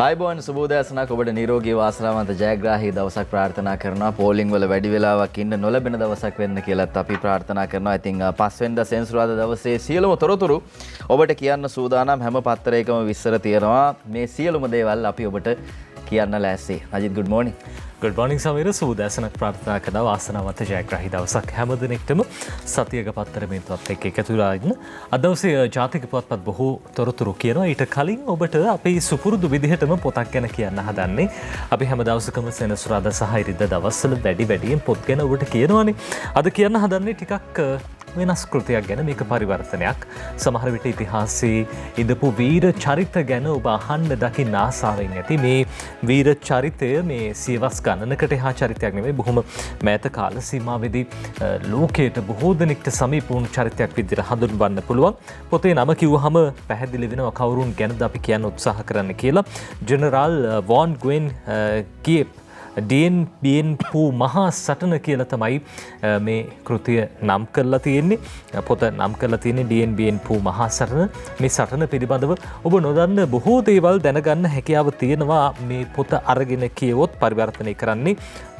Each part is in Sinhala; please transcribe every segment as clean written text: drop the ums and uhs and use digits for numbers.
ආයුබෝවන් සුබෝදෑසනක් ඔබට නිරෝගී වාසනාවන්ත ජයග්‍රාහී දවසක් ප්‍රාර්ථනා කරනවා. පෝලිං වල වැඩි වෙලාවක් ඉන්න නොලැබෙන දවසක් වෙන්න කියලාත් අපි ප්‍රාර්ථනා කරනවා. ඉතින් පස්වෙනිදා සෙන්සුරාදා දවසේ සියලුම තොරතුරු ඔබට කියන්න සූදානම්. හැම පත්තරයකම විස්තර තියෙනවා. මේ සියලුම දේවල් අපි ඔබට කියන්න ලෑස්ති. Ajith good morning. Good morning Sameera. සුබෝදෑසනක් ප්‍රාර්ථනා කරනවා. වාසනාවන්ත ජයග්‍රාහී දවසක් හැම දිනෙකටම සතියක පත්තර මේතුවත් එක්ක එකතු වෙලා ඉන්න. අද දවසේ ජාතික පුවත්පත් බොහෝ තොරතුරු කියනවා. ඊට කලින් ඔබට අපි සුපුරුදු විදිහටම පොතක් ගැන කියන්න හදන්නේ. අපි හැම දවසකම සෙනසුරාදා සහ ඉරිදා දවස්වල වැඩියෙන් පොත් ගැන ඔබට කියනවානේ. අද කියන්න හදන්නේ ටිකක් වෙනස් කෘතියක් ගැන. මේක පරිවර්තනයක්. සමහර විට ඉතිහාසයේ ඉඳපු වීර චරිත ගැන ඔබ අහන්න දකින්න ආසාවෙන් ඇති. මේ වීර චරිතය මේ සියවස් ගණනකට එහා චරිතයක් නෙමෙයි. බොහොම මෑත කාල සීමාවෙදී ලෝකයට බොහෝ දෙනෙක්ට සමීප වුණු චරිතයක් විදිහට හඳුන්වන්න පුළුවන්. පොතේ නම කිව්වහම පැහැදිලි වෙනවා කවුරුන් ගැනද අපි කියන්න උත්සාහ කරන්න කියලා. ජෙනරාල් වොන් ගුවෙන් ගියෙප් ඩීඑන් බීඑන් පූ මහා සටන කියලා තමයි මේ කෘතිය නම් කරලා තියෙන්නේ. පොත නම් කරලා තියෙන්නේ ඩීඑන් බීඑන් පූ මහා සටන. මේ සටන පිළිබඳව ඔබ නොදන්න බොහෝ දේවල් දැනගන්න හැකියාව තියෙනවා මේ පොත අරගෙන කියවොත්. පරිවර්තනය කරන්නේ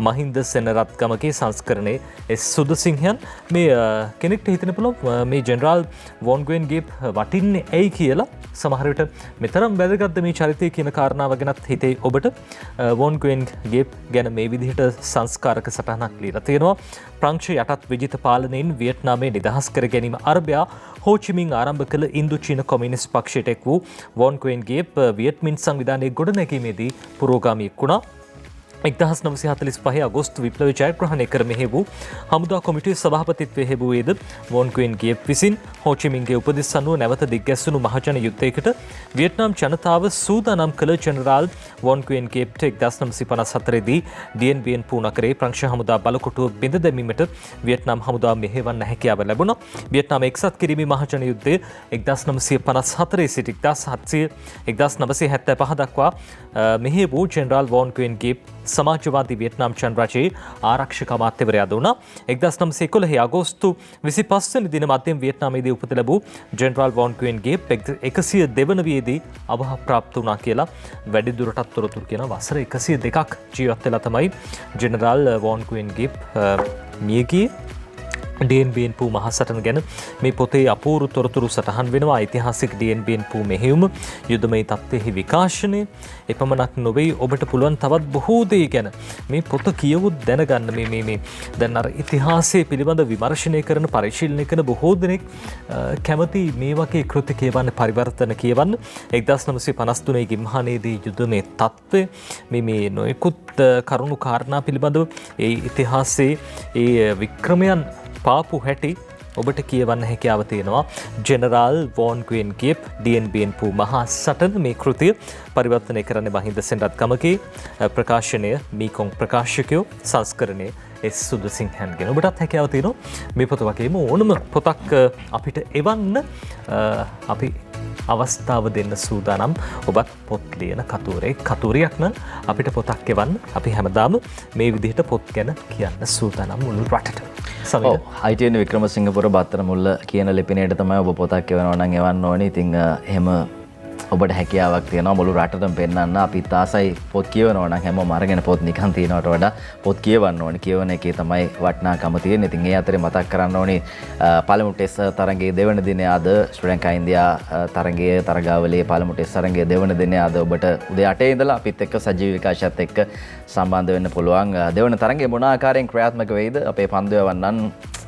මහින්ද සෙනරත්ගමගේ සංස්කරණයේ එස් සුදසිංහයන්. මේ කෙනෙක්ට හිතෙන්න පුළුවන් මේ ජෙනරාල් වොන් ගුවෙන් ගියෙප් වටින්නේ ඇයි කියලා. සමහර විට මෙතරම් වැදගත්ද මේ චරිතය කියන කාරණාව ගැනත් හිතේ ඔබට. වොන් ගුවෙන් ගියෙප් ගැන මේ විදිහට සංස්කාරක සටහනක් ලියලා තියෙනවා. ප්‍රංශ යටත් විජිත පාලනයෙන් වියට්නාමයේ නිදහස් කර ගැනීම අරබයා හෝ චි මින් ආරම්භ කළ ඉන්දු චීන කොමියුනිස්ට් පක්ෂයට එක් වූ වොන් ගුවෙන් ගියෙප් වියට් මින් සංවිධානයේ ගොඩනැගීමේදී පුරෝගාමීෙක් වුණා. 1945 අගෝස්තු විප්ලවය ජයග්‍රහණය කර මෙහෙවූ හමුදා කොමිටුවේ සභාපතිත්වයේ හෙබුවේද වොන් ගුවෙන් ගියෙප් විසින් හෝ චි මින්ගේ උපදෙස් අනුව නැවත දිග්ගැස්සුණු මහජන යුද්ධයකට වියට්නාම් ජනතාව සූදානම් කළ ජෙනරාල් වොන් ගුවෙන් ගියෙප්ට 1954 දී ඩීඑන් බීඑන් පූ නගරයේ ප්‍රංශ හමුදා බලකොටුව බිඳ දැමීමට වියට්නාම් හමුදාව මෙහෙවන්න හැකියාව ලැබුණා. වියට්නාම එක්සත් කිරීමේ මහජන යුද්ධය 1954 සිට 1975 දක්වා මෙහෙවූ ජෙනරාල් වොන් ගුවෙන් ගියෙප් සමාජවාදී වියට්නාම් ජනරජයේ ආරක්ෂක අමාත්‍යවරයාද වුණා. 1911 අගෝස්තු 25 වෙනි දින මධ්‍යම වියට්නාමයේදී උපත ලැබූ ජෙනරාල් වොන් ගුවෙන් ගියෙප් 102 වන වියේදී අවහප්‍රාප්ත වුණා කියලා වැඩිදුරටත් තොරතුරු කියන වසර 102ක් ජීවත් වෙලා තමයි ජෙනරාල් වොන් ගුවෙන් ගියෙප් මිය ගියේ. ඩීඑන් බීඑන් පූ මහා සටන ගැන මේ පොතේ අපූර්ව තොරතුරු සටහන් වෙනවා. ඓතිහාසික ඩීඑන් බීඑන් පූ මෙහෙයුම, යුදමය තත්ත්වෙහි විකාශනය, එපමණක් නොවේ ඔබට පුළුවන් තවත් බොහෝ දේ ගැන මේ පොත කියවුත් දැනගන්න. මේ දැන් අර ඉතිහාසය පිළිබඳ විමර්ශනය කරන පරිශීලනය කරන බොහෝ දෙනෙක් කැමති මේ වගේ කෘති කියවන්න, පරිවර්තන කියවන්න. 1953 ගිම්හානයේදී යුදමය තත්ත්වය මේ නොයෙකුත් කරුණු කාරණා පිළිබඳව ඒ ඉතිහාසයේ ඒ වික්‍රමයන් පාපු හැටි ඔබට කියවන්න හැකියාව තියෙනවා. ජෙනරාල් වොන් ගුවෙන් ගියෙප් ඩීඑන් බීඑන් පූ මහා සටන මේ කෘතිය පරිවර්තනය කරන්නේ මහින්ද සෙනරත්ගමගේ ප්‍රකාශනය මීකොන් ප්‍රකාශකයෝ සංස්කරණයේ එස් සුදසිංහයන්ගෙන්. ඔබටත් හැකියාව තියෙනවා මේ පොත වගේම ඕනම පොතක් අපිට එවන්න අපි අවස්ථාව දෙන්න සූදානම්. ඔබත් පොත් ලියන කතුරියක් නම් අපිට පොතක් එවන්න. අපි හැමදාම මේ විදිහට පොත් ගැන කියන්න සූදානම් මුළු රටට. ITN වික්‍රමසිංහපුර බත්තර මුල්ල කියන ලිපිනයට තමයි ඔබ පොතක් එවනවා නම් එවන්න ඕනේ. ඉතින් එහෙම ඔබට හැකියාවක් තියෙනවා මුළු රටටම පෙන්වන්න. අපිත් ආසයි පොත් කියවනවා නම් හැමෝම අරගෙන පොත් නිකන් තියනවට වඩා පොත් කියවන්න ඕනේ. කියවන එකේ තමයි වටිනාකම තියෙන්නේ. ඉතින් ඒ අතරේ මතක් කරන්න ඕනේ පළමු ටෙස්ට් තරගයේ දෙවන දිනේ අද ශ්‍රී ලංකා ඉන්දියා තරගයේ තරගාවලියේ පළමු ටෙස්ට් තරගයේ දෙවන දිනේ අද ඔබට උදේ 8 ඉඳලා අපිත් එක්ක සජීව විකාශයත් එක්ක සම්බන්ධ වෙන්න පුළුවන්. දෙවන තරගයේ මොන ආකාරයෙන් ක්‍රියාත්මක වෙයිද අපේ පන්දු යවන්නන්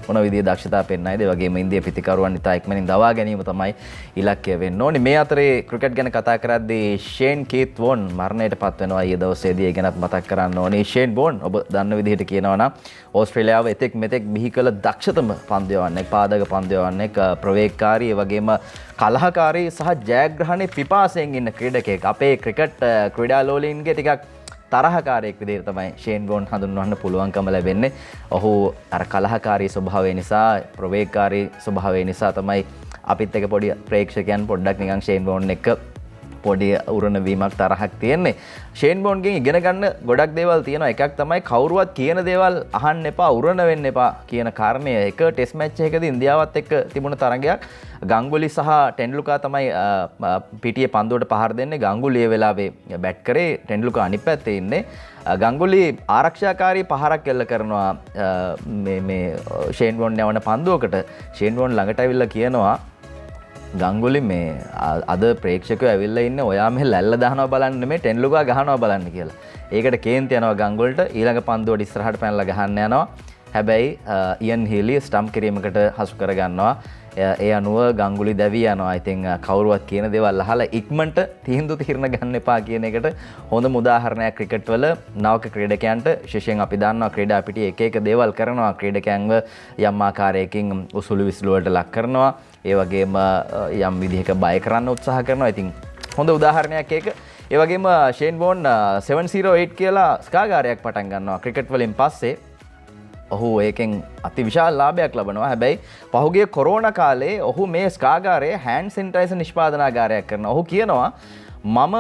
මොන විදිහේ දක්ෂතා පෙන්වයිද? ඒ වගේම ඉන්දියා පිතිකරුවන් ඉතා ඉක්මනින් දවා ගැනීම තමයි ඉලක්කය වෙන්න ඕනේ. මේ අතරේ ක්‍රිකට් ගැන කතා කරද්දී ෂේන් කීත් වොන් මරණයට පත් වෙනවා ඊයේ දවසේදී. ඒ ගැනත් මතක් කරන්න ඕනේ. ෂේන් වොන් ඔබ දන්න විදිහට කියනවා නම් ඕස්ට්‍රේලියාව එතෙක් මෙතෙක් බිහි කළ දක්ෂතම පන්දු යවන්නෙක්, පාදක පන්දු යවන්නෙක්, ප්‍රවේගකාරී, ඒ වගේම කලහකාරී සහ ජයග්‍රහණයේ පිපාසයෙන් ඉන්න ක්‍රීඩකයෙක්. අපේ ක්‍රිකට් ක්‍රීඩාලෝලීන්ගේ ටිකක් තරහකාරයෙක් විදිහට තමයි ෂේන් වොන් හඳුන්වන්න පුළුවන්කම ලැබෙන්නේ. ඔහු අර කලහකාරී ස්වභාවය නිසා, ප්‍රවේගකාරී ස්වභාවය නිසා තමයි අපිත් එක පොඩි ප්‍රේක්ෂකයන් පොඩ්ඩක් නිකන් ෂේන් වොන් එක්ක පොඩි උරණ වීමක් තරහක් තියෙන්නේ. ෂේන් බෝන්ගෙන් ඉගෙන ගන්න ගොඩක් දේවල් තියෙනවා. එකක් තමයි කවුරුවත් කියන දේවල් අහන්න එපා, උරණ වෙන්න එපා කියන කාරණය. එක ටෙස්ට් මැච් එකකදී ඉන්දියාවත් එක්ක තිබුණ තරගයක් ගංගුලි සහ ටෙන්ඩුල්කර් තමයි පිටියේ පන්දුවට පහර දෙන්නේ. ගංගුලි ඒ වෙලාවේ බැට් කරේ, ටෙන්ඩුල්කර් අනිත් පැත්තේ ඉන්නේ. ගංගුලි ආරක්ෂාකාරී පහරක් එල්ල කරනවා මේ ෂේන් බෝන් යවන පන්දුවකට. ෂේන් බෝන් ළඟට ඇවිල්ලා කියනවා ගංගුලි මේ අද ප්‍රේක්ෂකයෝ ඇවිල්ලා ඉන්නේ ඔයා මෙහෙ ලැල්ල දානවා බලන්න නෙමෙයි ටෙන්ඩුල්කර් ගහනවා බලන්න කියලා. ඒකට කේන්ති යනවා ගංගුල්ට. ඊළඟ පන්දුවට ඉස්සරහට පැනලා ගහන්න යනවා. හැබැයි ඉයන් හීලි ස්ටම්ප් කිරීමකට හසු කරගන්නවා. ඒ අනුව ගංගුලි දැවී යනවා. ඉතින් කවුරුවත් කියන දේවල් අහලා ඉක්මනට තීන්දුව తీරන ගන්න එපා කියන එකට හොඳම උදාහරණයක් ක්‍රිකට් වල නවක ක්‍රීඩකයන්ට විශේෂයෙන් අපි දන්නවා ක්‍රීඩා පිටියේ එක එක දේවල් කරනවා. ක්‍රීඩකයන්ව යම් ආකාරයකින් උසුළු විසුළු වලට ලක් කරනවා. ඒ වගේම යම් විදිහක බය කරන්න උත්සාහ කරනවා. ඉතින් හොඳ උදාහරණයක් ඒක. ඒ වගේම ෂේන් බෝන් 708 කියලා ස්කාගාරයක් පටන් ගන්නවා ක්‍රිකට් වලින් පස්සේ. ඔහු ඒකෙන් අති විශාල ලාභයක් ලබනවා. හැබැයි පහුගිය කොරෝනා කාලේ ඔහු මේ ස්කාගාරයේ හෑන්ඩ් සැනිටයිසර් නිෂ්පාදනාගාරයක් කරනවා. ඔහු කියනවා මම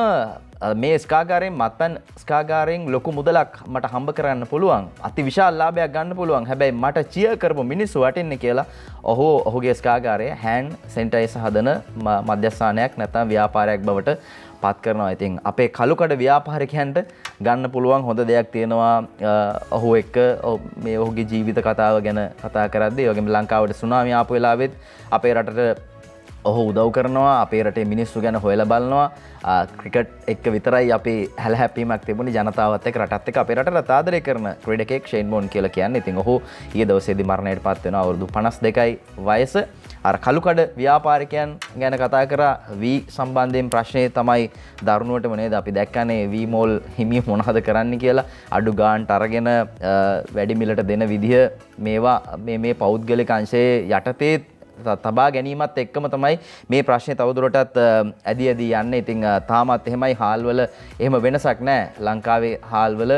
මේ ස්කාගාරයෙන් මත්පැන් ස්කාගාරයෙන් ලොකු මුදලක් මට හම්බ කරන්න පුළුවන්. අති විශාල ලාභයක් ගන්න පුළුවන්. හැබැයි මට චියර් කරපු මිනිස්සු වටින්නේ කියලා ඔහුගේ ස්කාගාරයේ හෑන්ඩ් සැනිටයිසර් හදන මධ්‍යස්ථානයක් නැත්නම් ව්‍යාපාරයක් බවට පත් කරනවා. ඉතින් අපේ කළුකඩ ව්‍යාපාරිකයන්ට ගන්න පුළුවන් හොඳ දෙයක් තියෙනවා. ඔහු එක්ක මේ ඔහුගේ ජීවිත කතාව ගැන කතා කරද්දී ඒ වගේම ලංකාවට සුනාමි ආපු වෙලාවෙත් අපේ රටට ඔහු උදව් කරනවා. අපේ රටේ මිනිස්සු ගැන හොයලා බලනවා. ක්‍රිකට් එක්ක විතරයි අපි හැලහැප්පීමක් තිබුණේ. ජනතාවත් එක්ක රටත් එක්ක අපේ රටට ආදරය කරන ක්‍රීඩකෙක් ෂේන් බෝන් කියලා කියන්නේ. ඉතින් ඔහු ඊයේ දවසේදී මරණයට පත් වෙනවා. අවුරුදු 52යි වයස. අර කළුකඩ ව්‍යාපාරිකයන් ගැන කතා කරා. වී සම්බන්ධයෙන් ප්‍රශ්නේ තමයි දරුණුවටම නේද අපි දැක්කනේ වී මෝල් හිමිය මොනවද කරන්න කියලා. අඩු ගාන්ට අරගෙන වැඩි මිලට දෙන විදිහ මේවා මේ පෞද්ගලික අංශයේ යටතේ තබා ගැනීමත් එක්කම තමයි මේ ප්‍රශ්නේ තවදුරටත් ඇදී යන්නේ. ඉතින් තාමත් එහෙමයි හාල්වල එහෙම වෙනසක් නැහැ. ලංකාවේ හාල්වල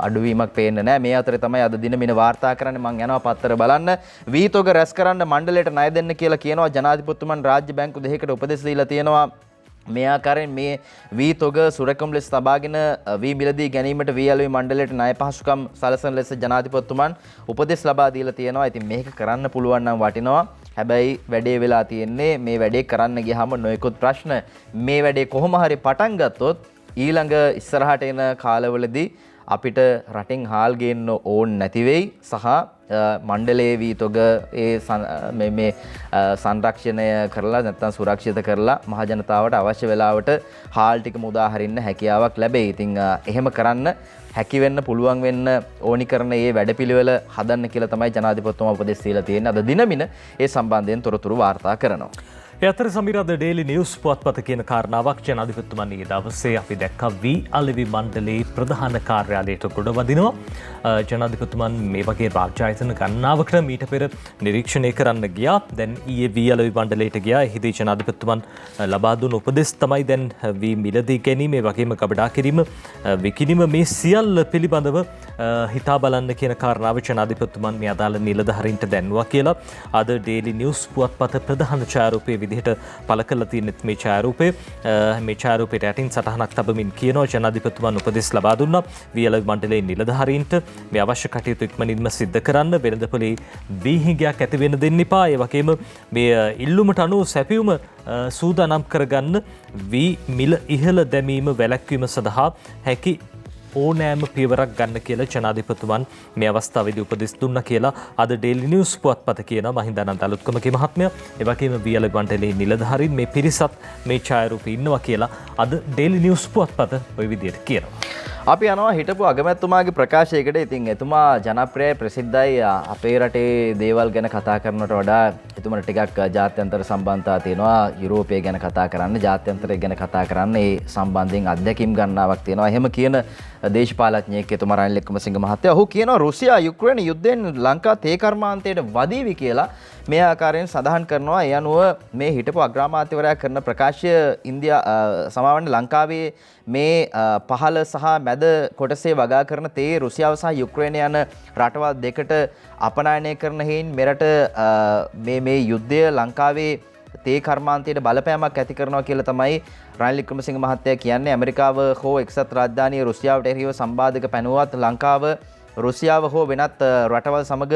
අඩුවීමක් පේන්නේ නැහැ. මේ අතරේ තමයි අද දින මින වාර්තා කරන්නේ. මම යනවා පත්තර බලන්න. වීතොග රැස් කරන්න මණ්ඩලයට ණය දෙන්න කියලා කියනවා. ජනාධිපතිතුමන් රාජ්‍ය බැංකු දෙකකට උපදෙස් දීලා තියෙනවා. මේ ආකාරයෙන් මේ වී තොග සුරකම් ලෙස තබාගෙන වී මිලදී ගැනීමට වී අලුයි මණ්ඩලයට ණය පහසුකම් සලසන ලෙස ජනාධිපතිතුමන් උපදෙස් ලබා දීලා තියෙනවා. ඉතින් මේක කරන්න පුළුවන් නම් වටිනවා. හැබැයි වැඩේ වෙලා තියෙන්නේ මේ වැඩේ කරන්න ගියාම නොයෙකුත් ප්‍රශ්න. මේ වැඩේ කොහොම හරි පටන් ගත්තොත් ඊළඟ ඉස්සරහට එන කාලවලදී අපිට රටින් හාල් ගේන්න ඕන නැති වෙයි. සහ මණ්ඩලයේ වී තොග මේ සංරක්ෂණය කරලා නැත්නම් සුරක්ෂිත කරලා මහ ජනතාවට අවශ්‍ය වෙලාවට හාල් ටික මුදා හරින්න හැකියාවක් ලැබෙයි. ඉතින් එහෙම කරන්න හැකි වෙන්න පුළුවන් වෙන්න ඕනි කරන මේ වැඩපිළිවෙල හදන්න කියලා තමයි ජනාධිපතිතුමා උපදෙස් දීලා තියෙන්නේ. අද දිනමින ඒ සම්බන්ධයෙන් තොරතුරු වාර්තා කරනවා. අතර සමිරාද ඩේලි නිවුස් පුවත්පත කියන කාරණාවක් ජනාධිපතිතුමන් ඊයේ දවසේ අපි දැක්කා වී අලෙවි මණ්ඩලයේ ප්‍රධාන කාර්යාලයට ගොඩ වදිනවා. ජනාධිපතිතුමන් මේ වගේ රාජ්‍ය ආයතන ගණනාවකට මීට පෙර නිරීක්ෂණය කරන්න ගියා. දැන් ඊයේ වී අලෙවි මණ්ඩලයට ගියා. එහිදී ජනාධිපතිතුමන් ලබා දුන්න උපදෙස් තමයි දැන් වී මිලදී ගැනීම, ඒ වගේම ගබඩා කිරීම, විකිණීම මේ සියල්ල පිළිබඳව හිතා බලන්න කියන කාරණාව ජනාධිපතිතුමන් මේ අදාළ නිලධාරීන්ට දැන්වුවා කියලා අද ඩේලි නිවුස් පුවත්පත ප්‍රධාන ඡායාරූපයේ විදිහට පළ කරලා තියෙනෙත් මේ ඡායාරූපේ. මේ ඡායාරූපයට යටින් සටහනක් තබමින් කියනවා ජනාධිපතිතුමන් උපදෙස් ලබා දුන්නා වී අලෙවි මණ්ඩලයේ නිලධාරීන්ට මේ අවශ්‍ය කටයුතු ඉක්මනින්ම සිද්ධ කරන්න, වෙළඳපොලේ වී හිඟයක් ඇති වෙන්න දෙන්න එපා. ඒ වගේම මේ ඉල්ලුමට අනුව සැපයුම සූදානම් කරගන්න, වී මිල ඉහළ දැමීම වැළැක්වීම සඳහා හැකි ඕනෑම පියවරක් ගන්න කියලා ජනාධිපතිතුමන් මේ අවස්ථාවේදී උපදෙස් දුන්නා කියලා අද ඩේලි නිවුස් පුවත්පත කියනවා. මහින්දානන්ද අලුත්කමගේ මහත්මයා ඒ වගේම වී අලෙවි මණ්ඩලයේ නිලධාරීන් මේ පිරිසත් මේ ඡායාරූපේ ඉන්නවා කියලා අද ඩේලි නිවුස් පුවත්පත ওই විදිහට කියනවා. අපි යනවා හිටපු අගමැතිතුමාගේ ප්‍රකාශයකට. ඉතින් එතුමා ජනප්‍රිය ප්‍රසිද්ධයි. අපේ රටේ දේවල් ගැන කතා කරනවට වඩා එතුමාට ටිකක් ජාත්‍යන්තර සම්බන්ධතා තියෙනවා. යුරෝපය ගැන කතා කරන්න, ජාත්‍යන්තරය ගැන කතා කරන්න ඒ සම්බන්ධයෙන් අත්දැකීම් ගන්නාවක් තියෙනවා. එහෙම කියන දේශපාලඥයෙක් එතුමා රනිල් වික්‍රමසිංහ මහත්තයා. ඔහු කියනවා රුසියා යුක්‍රේන යුද්ධයෙන් ලංකා තේ කර්මාන්තයට වදීවි කියලා මේ ආකාරයෙන් සඳහන් කරනවා. ඒ අනුව මේ හිටපු අග්‍රාමාත්‍යවරයා කරන ප්‍රකාශය ලංකාවේ මේ පහළ සහ මැද කොටසේ වගා කරන තේ රුසියාව සහ යුක්‍රේන යන රටවල් දෙකට අපනයනය කරන හේයින් මෙරට මේ යුද්ධය ලංකාවේ තේ කර්මාන්තයට බලපෑමක් ඇති කරනවා කියලා තමයි රනිල් වික්‍රමසිංහ මහත්තයා කියන්නේ. ඇමරිකාව හෝ එක්සත් රාජධානිය රුසියාවට එරෙහිව සම්බාධක පැනුවත් ලංකාව රුසියාව හෝ වෙනත් රටවල් සමග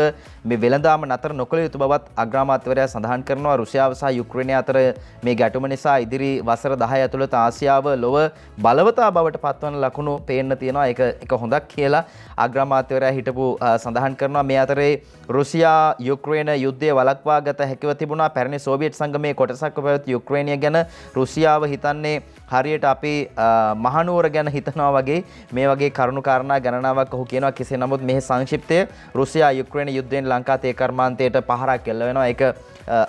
මේ වෙළඳාම නතර නොකළ යුතු බවත් අග්‍රාමාත්‍යවරයා සඳහන් කරනවා. රුසියාව සහ යුක්‍රේනය අතර මේ ගැටුම නිසා ඉදිරි වසර 10 ඇතුළත ආසියාව ලොව බලවතා බවට පත්වන ලකුණු පේන්න තියෙනවා. ඒක හොඳක් කියලා අග්‍රාමාත්‍යවරයා හිටපු සඳහන් කරනවා. මේ අතරේ රුසියා යුක්‍රේන යුද්ධය වළක්වා ගත හැකිව තිබුණා. පැරණි සෝවියට් සංගමයේ කොටසක් පැවති යුක්‍රේනිය ගැන රුසියාව හිතන්නේ හරියට අපි මහනුවර ගැන හිතනවා වගේ. මේ වගේ කරුණු කාරණා ගණනාවක් ඔහු කියනවා. කෙසේ නමුත් මේ සංක්ෂිප්තය රුසියා යුක්‍රේන යුද්ධයෙන් ලංකා තේ කර්මාන්තයට පහරක් එල්ල වෙනවා. ඒක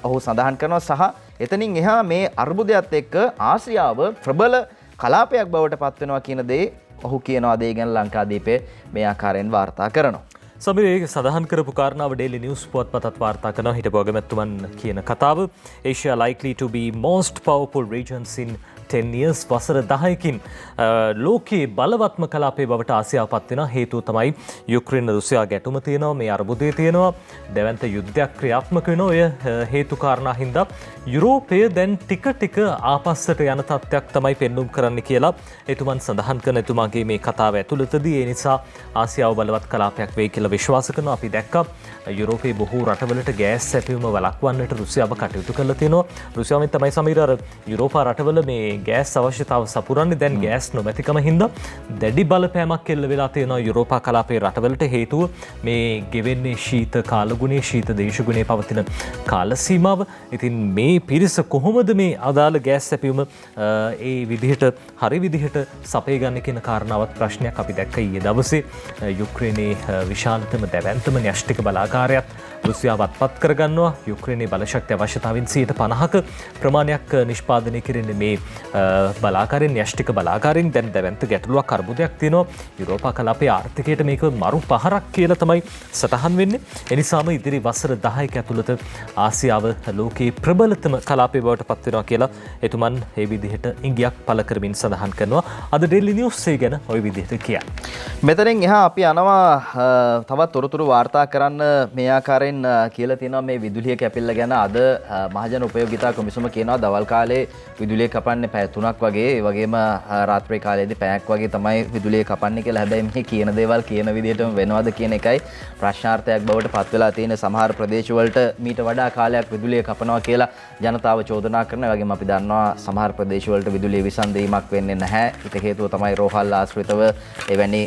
ඔහු සඳහන් කරනවා. සහ එතනින් එහා මේ අර්බුදයත් එක්ක ආසියාව ප්‍රබල කලාපයක් බවට පත් වෙනවා කියන දේ ඔහු කියනවා. දේ ගැන ලංකාදීපේ මේ ආකාරයෙන් වාර්තා කරනවා. සමීර ඒක සඳහන් කරපු කාරණාව ඩේලි නිවුස් පුවත්පතත් වාර්තා කරනවා. හිටපු අගමැතිතුමන් කියන කතාව Asia likely to be most powerful regions in 10 years වසර 10කින් ලෝකයේ බලවත්ම කලාපයේ බවට ආසියාව පත් වෙනවා. හේතුව තමයි යුක්‍රේන රුසියා ගැටුම තියෙනවා, මේ අර්බුදය තියෙනවා, දැවැන්ත යුද්ධයක් ක්‍රියාත්මක වෙනවා. ඔය හේතු කාරණා හින්දා යුරෝපය දැන් ටික ටික ආපස්සට යන තත්ත්වයක් තමයි පෙන්눔 කරන්න කියලා එතුමන් සඳහන් කරන. එතුමාගේ මේ කතාව ඇතුළතදී ඒ නිසා ආසියාව බලවත් කලාපයක් වෙයි කියලා විශ්වාස කරනවා. අපි දැක්කා යුරෝපයේ බොහෝ රටවලට ගෑස් සැපයුම වළක්වන්නට රුසියාව කටයුතු කරලා තියෙනවා. රුසියාවෙන් තමයි සමීර අර යුරෝපා රටවල මේ ගෑස් අවශ්‍යතාව සපුරන්නේ. දැන් ගෑස් නොමැතිකම හින්දා දැඩි බලපෑමක් එල්ල වෙලා තියෙනවා යුරෝපා කලාපයේ රටවලට. හේතුව මේ ගෙවෙන්නේ ශීත කාලගුණයේ ශීත දේශගුණයේ පවතින කාල සීමාව. ඉතින් මේ පිරිස කොහොමද මේ අදාළ ගෑස් සැපයුම ඒ විදිහට හරි විදිහට සපය ගන්න කියන කාරණාවත් ප්‍රශ්නයක් අපි දැක්ක ඊයේ දවසේ. යුක්‍රේනයේ විශාලතම දැවැන්තම න්‍යෂ්ටික බලාගාරයක් රුසියාව අත්පත් කරගන්නවා. යුක්‍රේනයේ බලශක්ති අවශ්‍යතාවෙන් 50% ප්‍රමාණයක් නිෂ්පාදනය කෙරෙන්නේ මේ බලාගාරයෙන්, න්‍යෂ්ටික බලාගාරයෙන්. දැන් දැවැන්ත ගැටලුවක් අර්බුදයක් තියෙනවා. යුරෝපා කලාපයේ ආර්ථිකයට මේක මරු පහරක් කියලා තමයි සටහන් වෙන්නේ. එනිසාම ඉදිරි වසර 10ක ඇතුළත ආසියාව ලෝකයේ ප්‍රබලතම කලාපය බවට පත් වෙනවා කියලා එතුමන් ඒ විදිහට ඉඟියක් පළ කරමින් සඳහන් කරනවා. අද ඩේලි නිවුස් එක ගැන ওই විදිහට කියන්නේ. මෙතනින් එහා අපි යනවා තවත් තොරතුරු වාර්තා කරන්න. මේ ආකාරයෙන් කියලා තියෙනවා මේ විදුලිය කැපිල්ල ගැන. අද මහජන උපයෝගිතා කොමිසම කියනවා දවල් කාලේ විදුලිය කපන්නේ පැය 3ක් වගේ. ඒ වගේම රාත්‍රී කාලේදී පැයක් වගේ තමයි විදුලිය කපන්නේ කියලා. හැබැයි මේ කියන දේවල් කියන විදිහටම වෙනවද කියන එකයි ප්‍රශ්නාර්ථයක් බවට පත් වෙලා තියෙන. සමහර ප්‍රදේශවලට මීට වඩා කාලයක් විදුලිය කපනවා කියලා ජනතාව චෝදනා කරනවා. ඒ වගේම අපි දන්නවා සමහර ප්‍රදේශවලට විදුලිය විසන්දීමක් වෙන්නේ නැහැ. ඊට හේතුව තමයි රෝහල් ආශ්‍රිතව එවැනි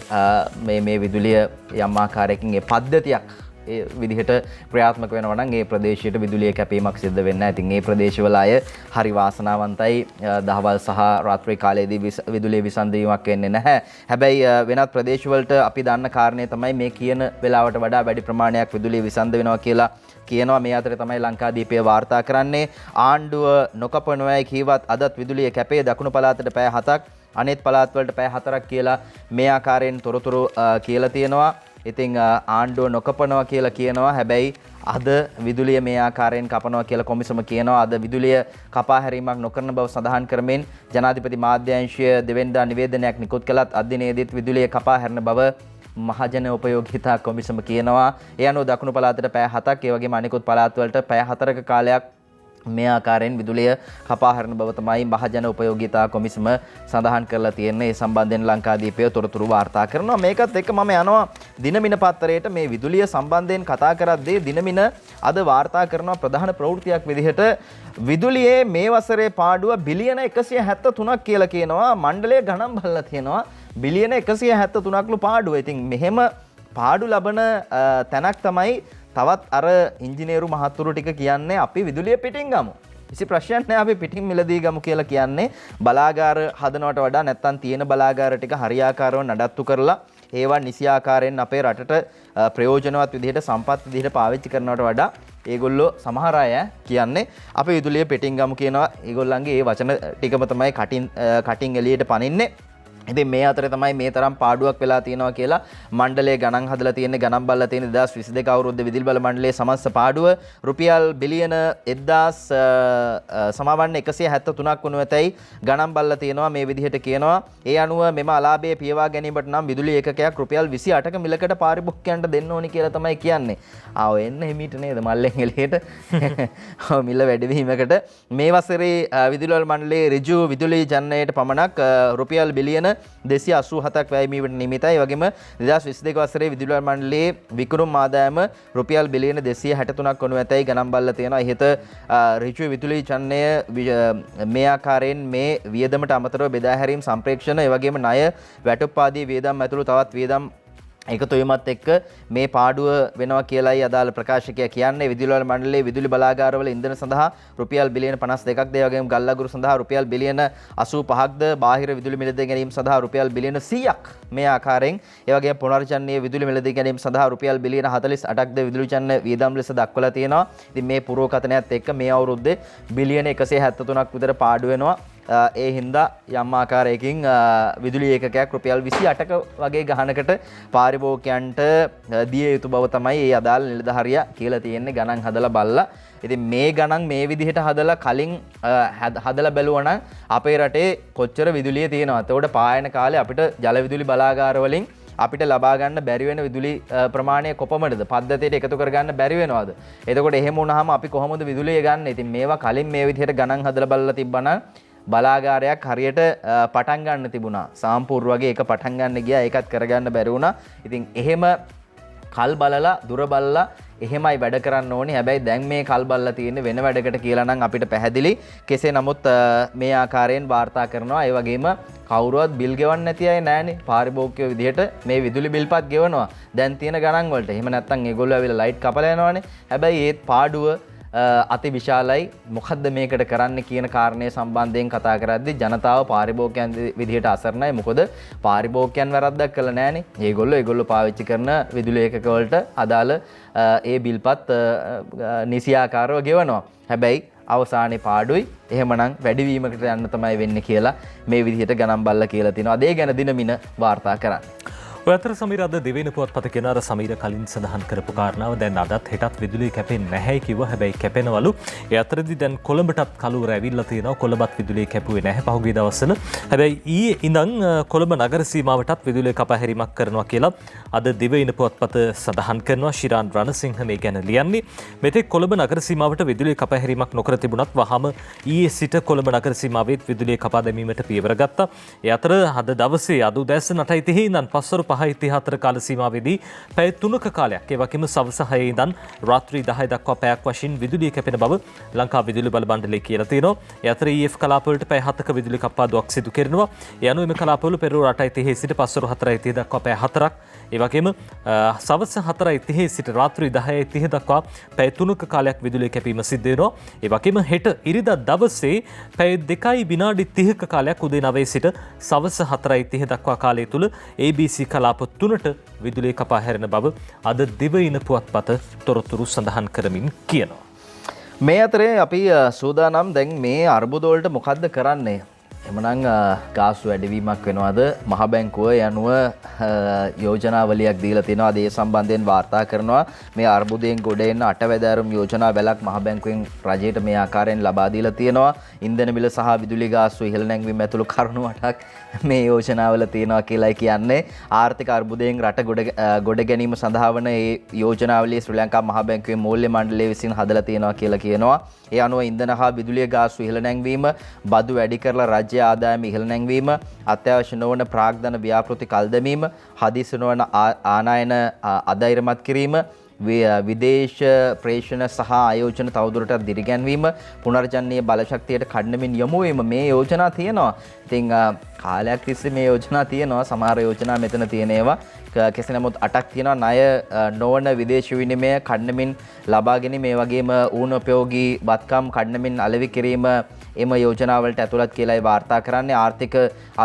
මේ විදුලිය යම් ආකාරයකින් ඒ පද්ධතියක් ඒ විදිහට ක්‍රියාත්මක වෙනවා නම් ඒ ප්‍රදේශයට විදුලිය කැපීමක් සිද්ධ වෙන්නේ නැහැ. ඉතින් ඒ ප්‍රදේශවල අය හරි වාසනාවන්තයි. දහවල් සහ රාත්‍රී කාලයේදී විදුලිය විසන්දීමක් වෙන්නේ නැහැ. හැබැයි වෙනත් ප්‍රදේශවලට අපි දන්න කාරණේ තමයි මේ කියන වෙලාවට වඩා වැඩි ප්‍රමාණයක් විදුලිය විසන්ද වෙනවා කියලා කියනවා. මේ අතරේ තමයි ලංකාදීපය වාර්තා කරන්නේ ආණ්ඩුව නොකපනවයි කීවත් අදත් විදුලිය කැපේ. දකුණු පළාතට පැය 7ක්, අනෙත් පළාත්වලට පැය 4ක් කියලා මේ ආකාරයෙන් තොරතුරු කියලා තියෙනවා. ඉතින් ආණ්ඩුව නොකපනවා කියලා කියනවා. හැබැයි අද විදුලිය මේ ආකාරයෙන් කපනවා කියලා කොමිසම කියනවා. අද විදුලිය කපා හැරීමක් නොකරන බව සඳහන් කරමින් ජනාධිපති මාධ්‍යාංශය දෙවෙනිදා නිවේදනයක් නිකුත් කළත් අද දිනේදීත් විදුලිය කපා හැරෙන බව මහජන උපයෝගිතා කොමිසම කියනවා. ඒ අනුව දකුණු පළාතට පැය 7ක්, ඒ වගේම අනෙකුත් පළාත්වලට පැය 4ක කාලයක් මේ ආකාරයෙන් විදුලිය කපා හැරෙන බව තමයි මහජන උපයෝගිතා කොමිසම සඳහන් කරලා තියෙන්නේ. ඒ සම්බන්ධයෙන් ලංකාදීපය තොරතුරු වාර්තා කරනවා. මේකත් එක්ක මම යනවා දිනමින පත්තරයට. මේ විදුලිය සම්බන්ධයෙන් කතා කරද්දී දිනමින අද වාර්තා කරනවා ප්‍රධාන ප්‍රවෘත්තියක් විදිහට විදුලියේ මේ වසරේ පාඩුව බිලියන 173ක් කියලා කියනවා. මණ්ඩලය ගණන් බලලා තියෙනවා බිලියන 173ක්ලු පාඩුව. ඉතින් මෙහෙම පාඩු ලබන තැනක් තමයි තවත් අර ඉංජිනේරු මහත්තුරු ටික කියන්නේ අපි විදුලිය පිටින් ගමු. කිසි ප්‍රශ්නයක් නැහැ, අපි පිටින් මිලදී ගමු කියලා කියන්නේ. බලාගාර හදනවට වඩා නැත්තම් තියෙන බලාගාර ටික හරියාකාරව නඩත්තු කරලා ඒවා නිසි ආකාරයෙන් අපේ රටට ප්‍රයෝජනවත් විදිහට සම්පත් විදිහට පාවිච්චි කරනවට වඩා ඒගොල්ලෝ සමහර අය කියන්නේ අපි විදුලිය පිටින් ගමු කියනවා. ඒගොල්ලන්ගේ ඒ වචන ටිකම තමයි කටින් එළියට පනින්නේ. ඉතින් මේ අතරේ තමයි මේ තරම් පාඩුවක් වෙලා තියෙනවා කියලා මණ්ඩලයේ ගණන් හදලා තියෙන්නේ ගණන් බලලා තියෙන 2022 අවුරුද්දේ විදුලි බල මණ්ඩලයේ සමස්ත පාඩුව රුපියල් බිලියන 173ක් වුණු ඇතැයි ගණන් බලලා තියෙනවා මේ විදිහට කියනවා. ඒ අනුව මෙම අලාභයේ පියවා ගැනීමට නම් විදුලි ඒකකයක් රුපියල් 28ක මිලකට පාරිභෝගිකයන්ට දෙන්න ඕනි කියලා තමයි කියන්නේ. ආව එන්න හිමීට නේද මල්ලෙන් එළියට. මිල වැඩිවීමකට මේ වසරේ විදුලි බල මණ්ඩලයේ ඍජු විදුලි ජනනයට පමණක් රුපියල් බිලියන 287ක් වැයමීමට නියමිතයි. ඒ වගේම 2022 වසරේ විදුලි බල මණ්ඩලයේ විකුණුම් ආදායම රුපියල් බිලියන 263ක් වනු ඇතැයි ගණන් බලලා තියෙනවා. ඉහත ඍජු විදුලි ජනනය මේ ආකාරයෙන් මේ වියදමට අමතරව බෙදා හැරීම් සම්ප්‍රේක්ෂණ ඒ වගේම ණය වැටුප් ආදී වියදම් ඇතුළු තවත් වියදම් එකතු වීමත් එක්ක මේ පාඩුව වෙනවා කියලායි අදාළ ප්‍රකාශකයා කියන්නේ. විදුලි බල මණ්ඩලයේ විදුලි බලාගාරවල ඉන්ධන සඳහා රුපියල් බිලියන 52ක් ද ඒ වගේම ගල් අඟුරු සඳහා රුපියල් බිලියන 85ක්ද බාහිර විදුලි මිලදී ගැනීම සඳහා රුපියල් බිලියන 100ක් මේ ආකාරයෙන් ඒ වගේම පුනර්ජනනීය විදුලි මිලදී ගැනීම සඳහා රුපියල් බිලියන 48ක්ද විදුලි ජනන වියදම් ලෙස දක්වලා තියෙනවා. ඉතින් මේ පුරෝකථනයත් එක්ක මේ අවුරුද්දේ බිලියන 173ක් විතර පාඩු වෙනවා. ඒ හින්දා යම් ආකාරයකින් විදුලි ඒකකයක් රුපියල් 28ක වගේ ගහනකට පාරිභෝගිකයන්ට දිය යුතු බව තමයි ඒ අදාළ නිලධාරියා කියලා තියෙන්නේ ගණන් හදලා බලලා. ඉතින් මේ ගණන් මේ විදිහට හදලා කලින් හදලා බැලුවා නම් අපේ රටේ කොච්චර විදුලිය තියෙනවද? එතකොට පායන කාලේ අපිට ජල විදුලි බලාගාර වලින් අපිට ලබා ගන්න බැරි වෙන විදුලි ප්‍රමාණය කොපමණද? පද්ධතියට එකතු කර ගන්න බැරි වෙනවද? එතකොට එහෙම වුණාම අපි කොහොමද විදුලිය ගන්න? ඉතින් මේවා කලින් මේ විදිහට ගණන් හදලා බලලා තිබ්බනම් බලාගාරයක් හරියට පටන් ගන්න තිබුණා. සාම්පූර් වගේ එක පටන් ගන්න ගියා. ඒකත් කරගන්න බැරි වුණා. ඉතින් එහෙම කල් බලලා දුර බලලා එහෙමයි වැඩ කරන්න ඕනේ. හැබැයි දැන් මේ කල් බලලා තියෙන්නේ වෙන වැඩකට කියලා නම් අපිට පැහැදිලි. කෙසේ නමුත් මේ ආකාරයෙන් වාර්තා කරනවා. ඒ වගේම කවුරුවත් බිල් ගෙවන්න නැති අය නෑනේ. පාරිභෝගිකයෝ විදිහට මේ විදුලි බිල්පත් ගෙවනවා. දැන් තියෙන ගණන් වලට. එහෙම නැත්නම් ඒගොල්ලෝ ඇවිල්ලා ලයිට් කපලා යනවානේ. හැබැයි ඒත් පාඩුව අති විශාලයි. මොකද්ද මේකට කරන්න කියන කාරණය සම්බන්ධයෙන් කතා කරද්දී ජනතාව පාරිභෝගිකයන් විදිහට අසරණයි. මොකද පාරිභෝගිකයන් වැරද්දක් කළා නෑනේ. ඒගොල්ලෝ පාවිච්චි කරන විදුලි ඒකක වලට අදාළ ඒ බිල්පත් නිසියාකාරව ගෙවනවා. හැබැයි අවසානයේ පාඩුයි. එහෙමනම් වැඩිවීමකට යන්න තමයි වෙන්නේ කියලා මේ විදිහට ගණන් බලලා කියලා තිනවා. ඒ ගැන දිනමින වාර්තා කරන්නේ. ඔය අතර සමීර අද දෙවෙනි පුවත්පත කියන අර සමීර කලින් සඳහන් කරපු කාරණාව දැන් අදත් හෙටත් විදුලිය කැපෙන්නේ නැහැයි කිව්වා. හැබැයි කැපෙනවලු. ඒ අතරදී දැන් කොළඹටත් කලුවර ඇවිල්ලා තියෙනවා. කොළඹත් විදුලිය කැපුවේ නැහැ පහුගිය දවස්වල. හැබැයි ඊයේ ඉඳන් කොළඹ නගර සීමාවටත් විදුලිය කපා හැරීමක් කරනවා කියලා අද දෙවෙනි පුවත්පත සඳහන් කරනවා. ශිරාන් රණසිංහ මේ ගැන ලියන්නේ. මෙතෙක් කොළඹ නගර සීමාවට විදුලිය කපා හැරීමක් නොකර තිබුණත් වහම ඊයේ සිට කොළඹ නගර සීමාවෙත් විදුලිය කපා දැමීමට පියවර ගත්තා. ඒ අතර අද දවසේ අද උදෑසන 8:30 ඉඳන් පස්වරු 5:34 කාල සීමාවේදී පැය 3ක කාලයක් ඒ වගේම සවස 6 ඉඳන් රාත්‍රී 10 දක්වා පැයක් වශයෙන් විදුලිය කැපෙන බව ලංකා විදුලි බල මණ්ඩලය කියලා තියෙනවා. ඒ අතර EF කලාපවලට පැය 7ක විදුලි කප්පාදුවක් සිදු කරනවා. ඒ අනුව එම කලාපවල පෙරවරු 8:30 සිට පස්වරු 4:30 දක්වා පැය 4ක් ඒ වගේම සවස 4:30 සිට රාත්‍රී 10:30 දක්වා පැය 3ක කාලයක් විදුලිය කැපීම සිද්ධ වෙනවා. ඒ වගේම හෙට ඉරිදා දවසේ පැය 2යි විනාඩි 30ක කාලයක් උදේ 9 සිට සවස 4:30 දක්වා කාලය තුල ABC කලාප 3ට විදුලිය කපා හැරෙන බව අද දිවයින පුවත්පත තොරතුරු සඳහන් කරමින් කියනවා. මේ අතරේ අපි සූදානම් දැන් මේ අර්බුද වලට මොකද්ද කරන්නේ? එමනම් ගාස්තු වැඩිවීමක් වෙනවාද? මහ බැංකුව යනුව යෝජනාවලියක් දීලා තියෙනවා. ඒ සම්බන්ධයෙන් වාර්තා කරනවා. මේ අර්බුදයෙන් ගොඩ එන්න අටවැදෑරුම් යෝජනා වැලක් මහ බැංකුවෙන් රජයට මේ ආකාරයෙන් ලබා දීලා තියෙනවා. ඉන්ධන මිල සහ විදුලි ගාස්තු ඉහළ නැංවීම ඇතුළු කරුණු 8ක් මේ යෝජනාවල තියෙනවා කියලායි කියන්නේ. ආර්ථික අර්බුදයෙන් රට ගොඩ ගැනීම සඳහා වන මේ යෝජනාවලිය ශ්‍රී ලංකා මහ බැංකුවේ මූල්‍ය මණ්ඩලය විසින් හදලා තියෙනවා කියලා කියනවා. ඒ අනුව ඉන්ධන හා විදුලිය ගාස්තු ඉහළ නැංවීම, බදු වැඩි කරලා රාජ්‍ය ආදායම ඉහළ නැංවීම, අත්‍යවශ්‍ය නොවන ප්‍රාග්ධන ව්‍යාපෘති කල් දැමීම, හදිසි නොවන ආනයන අධෛර්යමත් කිරීම, විදේශ ප්‍රේෂණ සහ ආයෝජන තවදුරටත් දිරිගැන්වීම, පුනර්ජනනීය බලශක්තියට කඩනමින් යොමු වීම මේ යෝජනා තියෙනවා. ඉතින් කාලයක් තිස්සේ මේ යෝජනා තියෙනවා. සමහර යෝජනා මෙතන තියෙන ඒවා කෙසේ නමුත් 8ක් තියෙනවා. ණය නොවන විදේශ විනිමය කඩනමින් ලබා ගැනීම, මේ වගේම ඌනෝපයෝගී බත්කම් කඩනමින් අලෙවි කිරීම එම යෝජනාවලට ඇතුළත් කියලායි වාර්තා කරන්නේ. ආර්ථික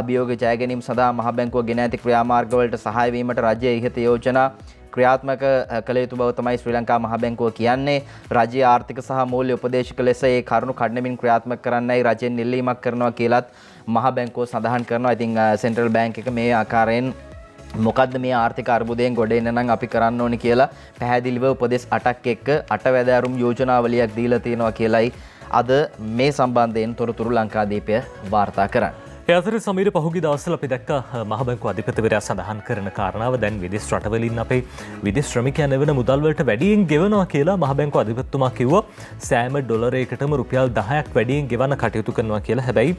අභියෝග ජය ගැනීම සඳහා මහ බැංකුව ගෙන ඇති ක්‍රියාමාර්ගවලට සහාය වීමට රජය ඉහත යෝජනා ක්‍රියාත්මක කළ යුතු බව තමයි ශ්‍රී ලංකා මහ බැංකුව කියන්නේ. රජයේ ආර්ථික සහ මූල්‍ය උපදේශක ලෙස ඒ කරුණු කඩනමින් ක්‍රියාත්මක කරන්නයි රජයෙන් ඉල්ලීමක් කරනවා කියලත් මහ බැංකුව සඳහන් කරනවා. ඉතින් සෙන්ට්‍රල් බැංක් එක මේ ආකාරයෙන් මොකද්ද මේ ආර්ථික අර්බුදයෙන් ගොඩ එන්න නම් අපි කරන්න ඕනි කියලා පැහැදිලිව උපදෙස් 8ක් එක්ක 8 වැදෑරුම් යෝජනාවලියක් දීලා තියෙනවා කියලයි අද මේ සම්බන්ධයෙන් තොරතුරු ලංකාදීපය වාර්තා කරන්නේ. ඒ අතර සමීර පහුගිය දවස්වල අපි දැක්ක මහ බැංකුව අධිපතිවරයා සඳහන් කරන කාරණාව දැන් විදේශ රටවලින් අපේ විදේශ ශ්‍රමිකයන් එවන මුදල් වලට වැඩියෙන් ගෙවනවා කියලා මහ බැංකුව අධිපතිතුමා කිව්වා. සෑම ඩොලරයකටම රුපියල් 10ක් වැඩියෙන් ගෙවන්න කටයුතු කරනවා කියලා. හැබැයි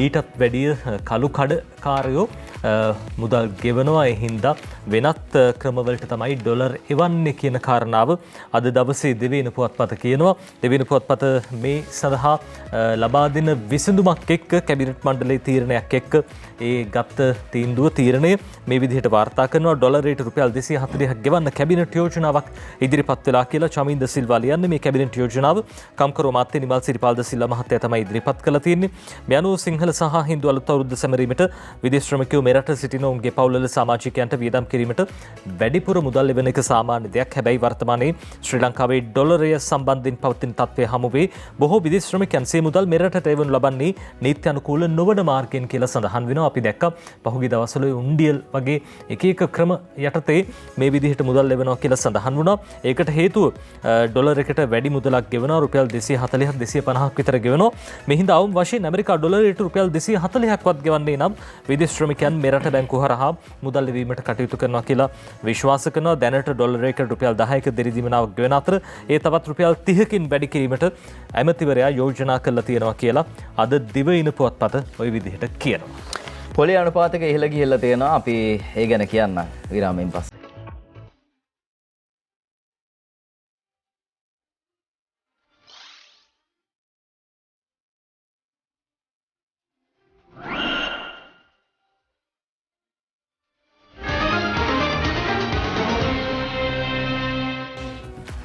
ඊටත් වැඩිය කළු කඩකාරයෝ මුදල් ගෙවනවා. ඒ හින්දා වෙනත් ක්‍රමවලට තමයි ඩොලර් එවන්නේ කියන කාරණාව අද දවසේ දෙවෙනි පුවත්පත කියනවා. දෙවෙනි පුවත්පත මේ සඳහා ලබා දෙන විසඳුමක් එක්ක කැබිනට් මණ්ඩලයේ තීරණයක් එක්ක ඒ ගත්ත තීරණය මේ විදිහට වාර්තා කරනවා. ඩොලරයට රුපියල් 240ක් ගෙවන්න කැබිනට් යෝජනාවක් ඉදිරිපත් වෙලා කියලා චමින්ද සිල්වා ලියන්නේ. මේ කැබිනට් යෝජනාව කම්කරු අමාත්‍ය නිමල් සිරිපාල් ද සිල්වා මහත්තයා තමයි ඉදිරිපත් කළා තියෙන්නේ. මේ අනුව සිංහල සහ හින්දු අලුත් අවුරුද්ද සැමරීමට විදේශ ශ්‍රමිකයෝ මෙරට සිටින උන්ගේ පවුල්වල සමාජිකයන්ට වියදම් කිරීමට වැඩිපුර මුදල් එවන එක සාමාන්‍ය දෙයක්. හැබැයි වර්තමානයේ ශ්‍රී ලංකාවේ ඩොලරය සම්බන්ධයෙන් පවතින තත්ත්වය හමුවේ බොහෝ විදේශ ශ්‍රමිකයන් සේ මුදල් මෙරටට එවනු ලබන්නේ නීති අනුකූල නොවන මාර්ගයෙන් කියලා සඳහන් වෙනවා. අපි දැක්කා පහුගිය දවස්වල උණ්ඩියල් වගේ එක එක ක්‍රම යටතේ මේ විදිහට මුදල් එවනවා කියලා සඳහන් වුණා. ඒකට හේතුව ඩොලරයකට වැඩි මුදලක් ගෙවනවා. රුපියල් 240ක් 250ක් විතර ගෙවනවා. මේ හින්දා අවුම් වශයෙන් ඇමරිකා ඩොලරයට රුපියල් 240ක්වත් ගෙවන්නේ නම් විදේශ ශ්‍රමිකයන් මෙරට බැංකුව හරහා මුදල් ලැබීමට කටයුතු කරනවා කියලා විශ්වාස කරනවා. දැනට ඩොලරයකට රුපියල් 10ක දිරිදීමනාවක් ගෙවන අතර ඒ තවත් රුපියල් 30කින් වැඩි කිරීමට ඇමතිවරයා යෝජනා කළා තියෙනවා කියලා අද දිවයින පුවත්පත ওই විදිහට කියනවා. පොලේ අනුපාතක ඉහළ ගිහිල්ලා තියෙනවා. අපි ඒ ගැන කියන්න විරාමයෙන් පස්සේ.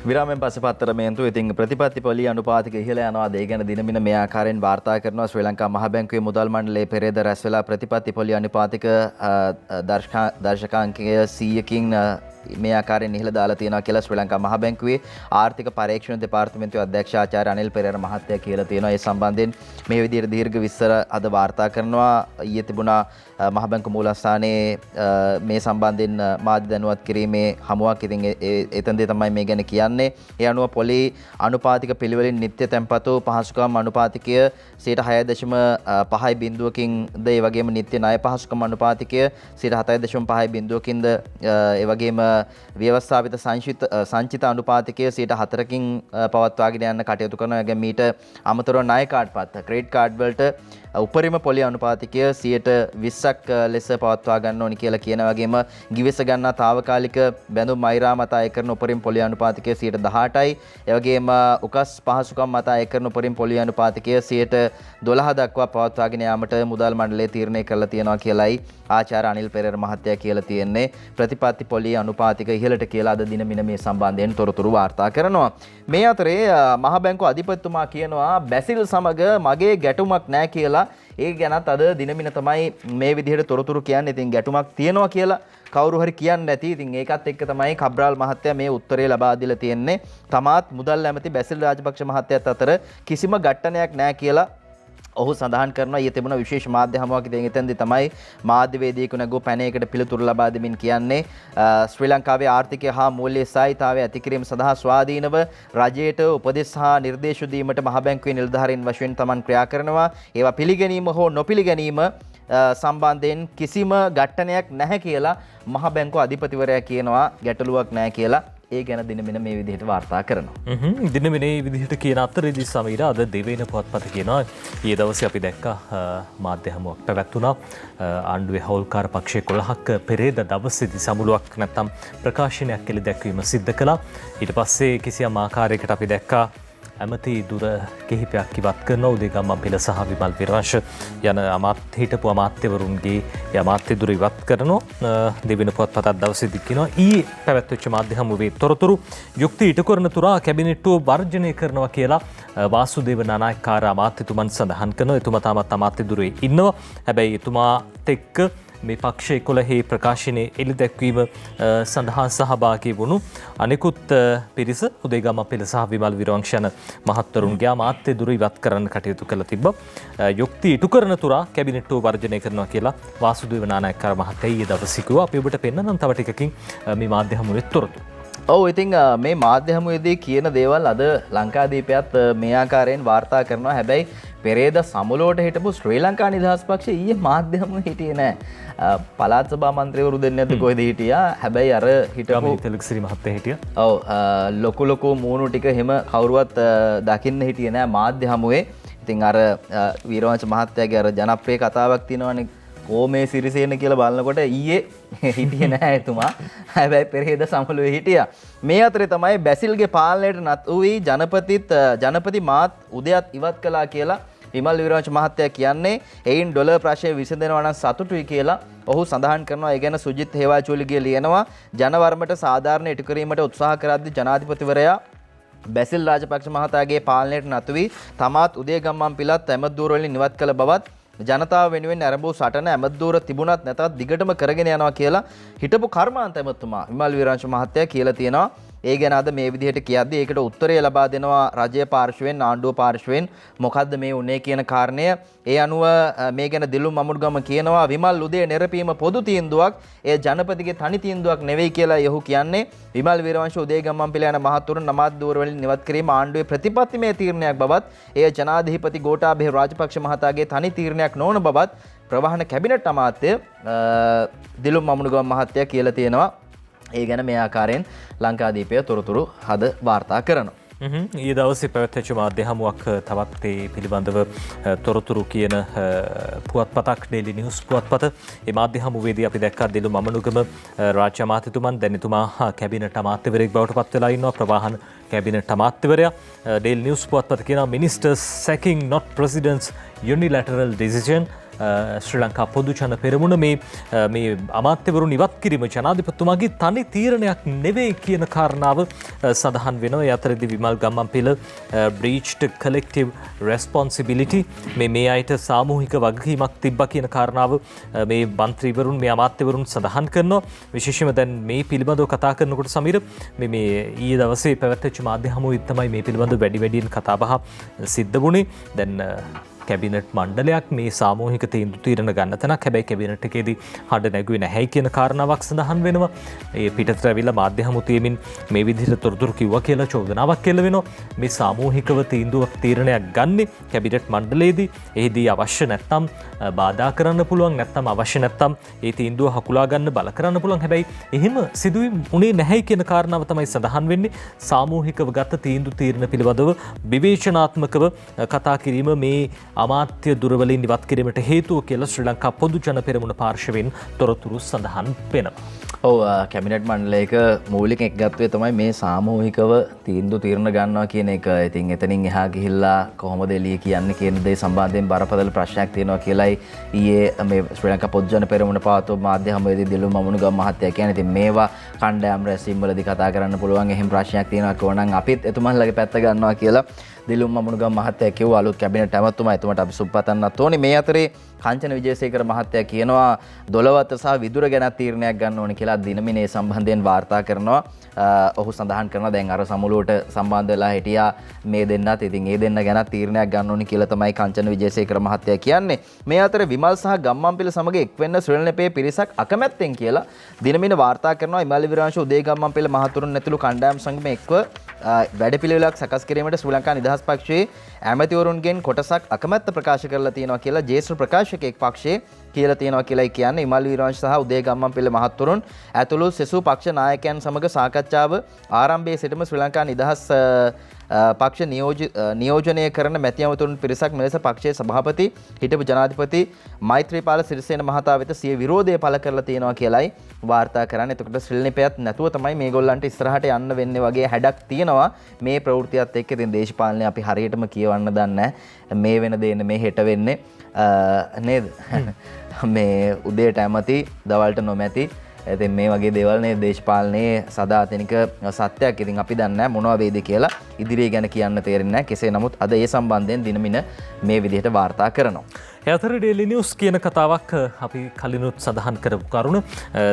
විරාමයෙන් පස්සේ පත්තර මේන්තුව ඉතින් ප්‍රතිපත්ති පොලී අනුපාතික ඉහළ යනවා. ඒ ගැන දිනමින මේ ආකාරයෙන් වාර්තා කරනවා. ශ්‍රී ලංකා මහ බැංකුවේ මුදල් මණ්ඩලයේ පෙරේද රැස් වෙලා ප්‍රතිපත්ති පොලී අනුපාතික දර්ශකාංකය 100කින් මේ ආකාරයෙන් ඉහළ දාලා තියෙනවා කියලා ශ්‍රී ලංකා මහ බැංකුවේ ආර්ථික පරීක්ෂණ දෙපාර්තමේන්තුවේ අධ්‍යක්ෂ ආචාර්ය අනිල් පෙරේරා මහත්තයා කියලා තියෙනවා. ඒ සම්බන්ධයෙන් මේ විදිහට දීර්ඝ විස්තර අද වාර්තා කරනවා. ඊයේ තිබුණා මහ බැංකු මූලස්ථානයේ මේ සම්බන්ධයෙන් මාධ්‍ය දැනුවත් කිරීමේ හමුවක්. ඉතින් එතනදී තමයි මේ ගැන කියන්නේ. ඒ අනුව පොලී අනුපාතික පිළිවෙලින් නිත්‍ය තැන්පතු පහසුකම් අනුපාතිකය 6.5%කින් ද ඒ වගේම නිත්‍ය ණය පහසුකම් අනුපාතිකය 7.5%කින් ද ඒ වගේම ව්‍යවස්ථාපිත සංචිත අනුපාතිකය 4%කින් පවත්වාගෙන යන්න කටයුතු කරනවා. මීට අමතරව ණය කාඩ් පත් ක්‍රෙඩිට් කාඩ් වලට උපරිම පොලි අනුපාතිකය 20%ක් ලෙස පවත්වා ගන්න ඕනි කියලා කියන වගේම ගිවිස ගන්නා తాවකාලික බැඳුම් මෛරා මත අය කරන උපරිම පොලි අනුපාතිකය 18%යි. ඒ වගේම උකස් පහසුකම් මත අය කරන උපරිම පොලි අනුපාතිකය 12% දක්වා පවත්වාගෙන යාමට මුදල් මණ්ඩලය තීරණය කරලා තියෙනවා කියලයි ආචාර්ය අනිල් පෙරේරා මහත්තයා කියලා තියෙන්නේ. ප්‍රතිපත්ති පොලි අනුපාතික ඉහළට කියලා අද දිනමින මේ සම්බන්ධයෙන් තොරතුරු වාර්තා කරනවා. මේ අතරේ මහ බැංකුව අධිපතිතුමා කියනවා බැසිල් සමග මගේ ගැටුමක් නැහැ කියලා. ඒ ගැනත් අද දිනමින තමයි මේ විදිහට තොරතුරු කියන්නේ. ඉතින් ගැටුමක් තියෙනවා කියලා කවුරු හරි කියන්නේ නැති. ඉතින් ඒකත් එක්ක තමයි කබ්‍රාල් මහත්තයා මේ උත්තරේ ලබා දීලා තියෙන්නේ. තමාත් මුදල් ඇමති බැසිල් රාජපක්ෂ මහත්තයාත් අතර කිසිම ගැටණයක් නැහැ කියලා ඔහු සඳහන් කරනවා. ඊයේ තිබුණ විශේෂ මාධ්‍ය හමුවක්. ඉතින් එතෙන්දී තමයි මාධ්‍යවේදියෙකු නැගූ පැනයකට පිළිතුරු ලබා දෙමින් කියන්නේ ශ්‍රී ලංකාවේ ආර්ථිකය හා මූල්‍ය ස්ථායීතාවය ඇති කිරීම සඳහා ස්වාධීනව රජයට උපදෙස් හා නිර්දේශ දීමට මහ බැංකුවේ නිලධාරීන් වශයෙන් තමන් ක්‍රියා කරනවා. ඒවා පිළිගැනීම හෝ නොපිළිගැනීම සම්බන්ධයෙන් කිසිම ගැටණයක් නැහැ කියලා මහ බැංකුව අධිපතිවරයා කියනවා. ගැටලුවක් නැහැ කියලා ඒ ගැන දිනමින මේ විදිහට වාර්තා කරනවා. දිනමින මේ විදිහට කියන අතරේදී සමීර අද දෙවෙන පුවත්පත කියනවා ඊයේ දවසේ අපි දැක්කා මාධ්‍ය හමුවක් පැවැත්වුණා. ආණ්ඩුවේ හවුල්කාර පක්ෂයේ 11ක් පෙරේද දවසේදී සමුළුවක් නැත්තම් ප්‍රකාශනයක් එළි දැක්වීම සිද්ධ කළා. ඊට පස්සේ කිසියම් ආකාරයකට අපි දැක්කා ඇමති දුර කිහිපයක් ඉවත් කරන උදේගම්ම පිළ සහ විමල් විරංශ යන හිටපු අමාත්‍යවරුන්ගේ අමාත්‍ය දුර ඉවත් කරනවා. දෙවෙනි පුවත්පතත් දවසේදී කියනවා ඊයේ පැවැත්වෙච්ච මාධ්‍ය හමුවේ තොරතුරු යුක්ති ඉටු කරන තුරා කැබිනට්ටුව වර්ජනය කරනවා කියලා වාසුදේව නානායක්කාර අමාත්‍යතුමන් සඳහන් කරනවා. එතුමා තාමත් අමාත්‍ය දුරේ ඉන්නවා. හැබැයි එතුමාත් එක්ක මේ පක්ෂ 11 ප්‍රකාශනයේ එළි දැක්වීම සඳහා සහභාගී වුණු අනෙකුත් පිරිස උදේගම පෙළ සහ විමල් විරවංශ යන මහත්වරුන්ගේ අමාත්‍ය දුර ඉවත් කරන්න කටයුතු කළ තිබ්බා. යුක්ති ඉටු කරන තුරා කැබිනට්ටුව වර්ජනය කරනවා කියලා වාසුදේව නානායක්කාර මහත්තයා ඊයේ දවසේ කිව්වා. අපි ඔබට පෙන්නනම් තව ටිකකින් මේ මාධ්‍ය හමුවේ තොරතුරු. ඔව් ඉතින් මේ මාධ්‍ය හමුවේදී කියන දේවල් අද ලංකාදීපයත් මේ ආකාරයෙන් වාර්තා කරනවා. හැබැයි පෙරේද සමුලෝට හිටපු ශ්‍රී ලංකා නිදහස් පක්ෂය ඊයේ මාධ්‍ය හමුවේ හිටියේ නෑ. පළාත් සභා මන්ත්‍රීවරු දෙන්නේ නැද්ද කොහෙද හිටියා? හැබැයි අර හිටපු තෙලක්සිරි මහත්තයා හිටියා. ඔව් ලොකු මූණු ටික හැම කවුරුවත් දකින්න හිටියේ නෑ මාධ්‍ය හමුවේ. ඉතින් අර වීරවංශ මහත්තයාගේ අර ජනප්‍රිය කතාවක් තියෙනවනේ කෝමේ සිරිසේන කියලා බලනකොට ඊයේ හිටියේ නැහැ එතුමා. හැබැයි පෙරේද සමුළුවේ හිටියා. මේ අතරේ තමයි බැසිල්ගේ පාලනයට නතු වී ජනපති මාත් උදයත් ඉවත් කළා කියලා විමල් වීරවංශ මහත්තයා කියන්නේ. එයින් ඩොලර් ප්‍රශ්නය විසඳෙනවා නම් සතුටුයි කියලා ඔහු සඳහන් කරනවා. ඒ ගැන සුජිත් හේවාචූලිගේ ලියනවා ජනවර්මට සාධාරණ ඉටු කිරීමට උත්සාහ කරද්දී ජනාධිපතිවරයා බැසිල් රාජපක්ෂ මහතාගේ පාලනයට නතු වී තමාත් උදේගම්මන් පිලත් ඇමද්දූර වලින් ඉවත් කළ බවත් ජනතාව වෙනුවෙන් ආරම්භ වූ සටන ඇමද්දූර තිබුණත් නැතත් දිගටම කරගෙන යනවා කියලා හිටපු කර්මාන්ත ඇමතුමා විමල් වීරවංශ මහත්තයා කියලා තියෙනවා. ඒ ගැන අද මේ විදිහට කියද්දී ඒකට උත්තරය ලබා දෙනවා රජයේ පාර්ශවයෙන් ආණ්ඩුව පාර්ශවයෙන් මොකද්ද මේ උනේ කියන කාරණය. ඒ අනුව මේ ගැන දිලුම් අමුඩුගම කියනවා විමල් උදේ නිරපීම පොදු තීන්දුවක් ඒ ජනපතිගේ තනි තීන්දුවක් නෙවෙයි කියලා යහු කියන්නේ. විමල් වීරවංශ උදේගම්මන් පිළ යන මහතුරුන් නමාද්දූර වලින් ඉවත් කිරීම ආණ්ඩුවේ ප්‍රතිපත්තිමය තීරණයක් බවත් එය ජනාධිපති ගෝඨාභය රාජපක්ෂ මහතාගේ තනි තීරණයක් නොවන බවත් ප්‍රවාහන කැබිනට් අමාත්‍ය දිලුම් අමුඩුගම මහත්තයා කියලා තියෙනවා. ඒ ගැන මේ ආකාරයෙන් ලංකාදීපය තොරතුරු හද වාර්තා කරනවා. ඊයේ දවසේ පැවැත්වෙච්ච මාධ්‍ය හමුවක් තවත් ඒ පිළිබඳව තොරතුරු කියන පුවත්පතක් ඩේලි නිවුස් පුවත්පත. ඒ මාධ්‍ය හමුවේදී අපි දැක්කා දිලුම් අමුණුගම රාජ්‍ය අමාත්‍යතුමන් දැන් එතුමා කැබිනට් අමාත්‍යවරයෙක් බවට පත් වෙලා ඉන්නවා. ප්‍රවාහන කැබිනට් අමාත්‍යවරයා ඩේලි නිවුස් පුවත්පත කියනවා මිනිස්ටර්ස් සැකින් not president's unilateral decision. ශ්‍රී ලංකා පොදු ජන පෙරමුණ මේ අමාත්‍යවරුන් ඉවත් කිරීම ජනාධිපතිතුමාගේ තනි තීරණයක් නෙවෙයි කියන කාරණාව සඳහන් වෙනවා. ඒ අතරදී Wimal Gammanpila breached collective responsibility මේ අයට සාමූහික වගකීමක් තිබ්බා කියන කාරණාව මේ මන්ත්‍රීවරුන් මේ අමාත්‍යවරුන් සඳහන් කරනවා. විශේෂයෙන්ම දැන් මේ පිළිබඳව කතා කරනකොට සමීර මේ ඊයේ දවසේ පැවැත්වෙච්ච මාධ්‍ය හමුවේ තමයි මේ පිළිබඳව වැඩියෙන් කතා බහ සිද්ධ වුණේ. දැන් කැබිනට් මණ්ඩලයක් මේ සාමූහික තීන්දුව తీරන ගන්න තැනක්. හැබැයි කැබිනට් එකේදී හඬ නැගුවේ නැහැ කියන කාරණාවක් සඳහන් වෙනවා. ඒ පිටතට ඇවිල්ලා මාධ්‍ය හමු තියමින් මේ විදිහට තොරතුරු කිව්වා කියලා චෝදනාවක් එල්ල වෙනවා. මේ සාමූහිකව තීන්දුවක් තීරණයක් ගන්නේ කැබිනට් මණ්ඩලයේදී. එහිදී අවශ්‍ය නැත්නම් බාධා කරන්න පුළුවන්, නැත්නම් අවශ්‍ය නැත්නම් ඒ තීන්දුව හකුලා ගන්න බල කරන්න පුළුවන්. හැබැයි එහෙම සිදුුනේ නැහැ කියන කාරණාව තමයි සඳහන් වෙන්නේ. සාමූහිකව ගත තීන්දුව තීරණ පිළිබඳව විවේචනාත්මකව කතා කිරීම මේ අමාත්‍ය දුරවලින් ඉවත් කිරීමට හේතුව කියලා ශ්‍රී ලංකා පොදු ජන පෙරමුණ පාර්ශවයෙන් තොරතුරු සඳහන් වෙනවා. ඔව් කැබිනට් මණ්ඩලයක මූලික එක්ගත්වය තමයි මේ සාමූහිකව තීන්දුව తీරන ගන්නවා කියන එක. ඉතින් එතනින් එහා ගිහිල්ලා කොහොමද එළිය කියන්නේ කියන දේ සම්බන්ධයෙන් බරපතල ප්‍රශ්නයක් තියෙනවා කියලායි ඊයේ මේ ශ්‍රී ලංකා පොදු ජන පෙරමුණ පවත්වපු මාධ්‍ය හමුවේදී දිලුම් අමුණුගම මහත්තයා කියන්නේ. ඉතින් මේවා කණ්ඩායම් රැස්වීම් වලදී කතා කරන්න පුළුවන්. එහෙම ප්‍රශ්නයක් තියෙනවා කොහොනම් අපිත් එතුමන්ලගේ පැත්ත ගන්නවා කියලා දිලුම් අමුණුගම මහත්තයා කිව්වා. අලුත් කැබිනට් ඇමතුමා එතුමාට අපි සුබපතන්නත් ඕනේ. මේ අතරේ කාංචන විජේසේකර මහත්තයා කියනවා දොළවත සහ විදුර ගැන තීරණයක් ගන්න ඕනේ කියලා දිනමිනේ සම්බන්ධයෙන් වාර්තා කරනවා. ඔහු සඳහන් කරනවා දැන් අර සමුළුවට සම්බන්ධ වෙලා හිටියා මේ දෙන්නත්. ඉතින් ඒ දෙන්න ගැන තීරණයක් ගන්න ඕනේ කියලා තමයි කාංචන විජේසේකර මහත්තයා කියන්නේ. මේ අතරේ විමල් සහ ගම්මන්පිල සමග එක්වෙන්න ශ්‍රී ලංකාවේ පිරිසක් අකමැත්තෙන් කියලා දිනමින වාර්තා කරනවා. විමල් විරාංශ උදේගම්මන්පිල මහතුරුන් ඇතුළු කණ්ඩායම් සංගම එක්ව වැඩපිළිවෙලක් සකස් කිරීමට ශ්‍රී ලංකා නිදහස් පක්ෂයේ ඇමතිවරුන්ගෙන් කොටසක් අකමැත්ත ප්‍රකාශ කරලා තියෙනවා කියලා ජ්‍යෙෂ්ඨ ප්‍රකාශකයෙක් පක්ෂයේ කියලා තියෙනවා කියලායි කියන්නේ. විමල් වීරවංශ සහ උදේගම්මන්පිල මහතුරුන් ඇතුළු සෙසු පක්ෂ නායකයන් සමග සාකච්ඡාව ආරම්භයේ සිටම ශ්‍රී ලංකා නිදහස් පක්ෂ නියෝජනය කරන මැති ඇමතුරුන් පිරිසක් මෙලෙස පක්ෂයේ සභාපති හිටපු ජනාධිපති මෛත්‍රීපාල සිරිසේන මහතා වෙත සිය විරෝධය පළ කරලා තියෙනවා කියලායි වාර්තා කරන්නේ. එතකොට ශ්‍රී ලංකාවත් නැතුව තමයි මේගොල්ලන්ට ඉස්සරහට යන්න වෙන්නේ වගේ හැඩක් තියෙනවා මේ ප්‍රවෘත්තියත් එක්ක. ඉතින් දේශපාලනේ අපි හරියටම කියවන්න දන්නේ නැහැ. මේ වෙන දේනේ මේ හෙට වෙන්නේ නේද? මේ උදේට ඇමති දවල්ට නොමැති. ඉතින් මේ වගේ දේවල් නේ දේශපාලනයේ සදාතනික සත්‍යයක්. ඉතින් අපි දන්නේ නැහැ මොනවා වේද කියලා. ඉදිරිය ගැන කියන්න තේරෙන්නේ නැහැ. කෙසේ නමුත් අද ඒ සම්බන්ධයෙන් දිනමින මේ විදිහට වාර්තා කරනවා. ඇතර ඩේලි නිවස් කියන කතාවක් අපි කලිනුත් සඳහන් කරපු කරුණ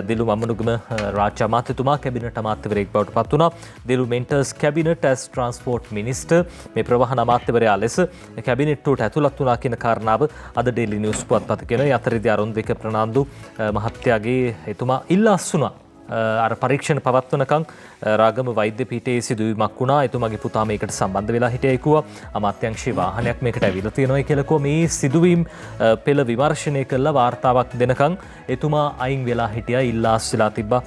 දිලු මමනුගම රාජ්‍ය අමාත්‍යතුමා කැබිනට් අමාත්‍යවරයෙක් බවට පත් වුණා. දිලු මෙන්ටර්ස් කැබිනට් ඇස් ට්‍රාන්ස්පෝර්ට් මිනිස්ටර් මේ ප්‍රවාහන අමාත්‍යවරයා ලෙස කැබිනට්ට ඇතුළත් වුණා කියන කාරණාව අද ඩේලි නිවස් පුවත්පත කියන යතරදී අරුන්දික ප්‍රනාන්දු මහත්තයාගේ එතුමා ඉල්ලා අස්සුණා. අර පරීක්ෂණ පවත්වනකං රාගම වෛද්‍ය පීඨයේ සිදුවීමක් වුණා. එතුමාගේ පුතා මේකට සම්බන්ධ වෙලා හිටියයි කිව්වා. අමාත්‍යංශයේ වාහනයක් මේකට ඇවිල්ලා තියෙනවා කියලා කිව්වා. මේ සිදුවීම් පෙළ විමර්ශනය කළා වාර්තාවක් දෙනකං එතුමා අයින් වෙලා හිටියා. ඉල්ලා අස්විලා තිබ්බා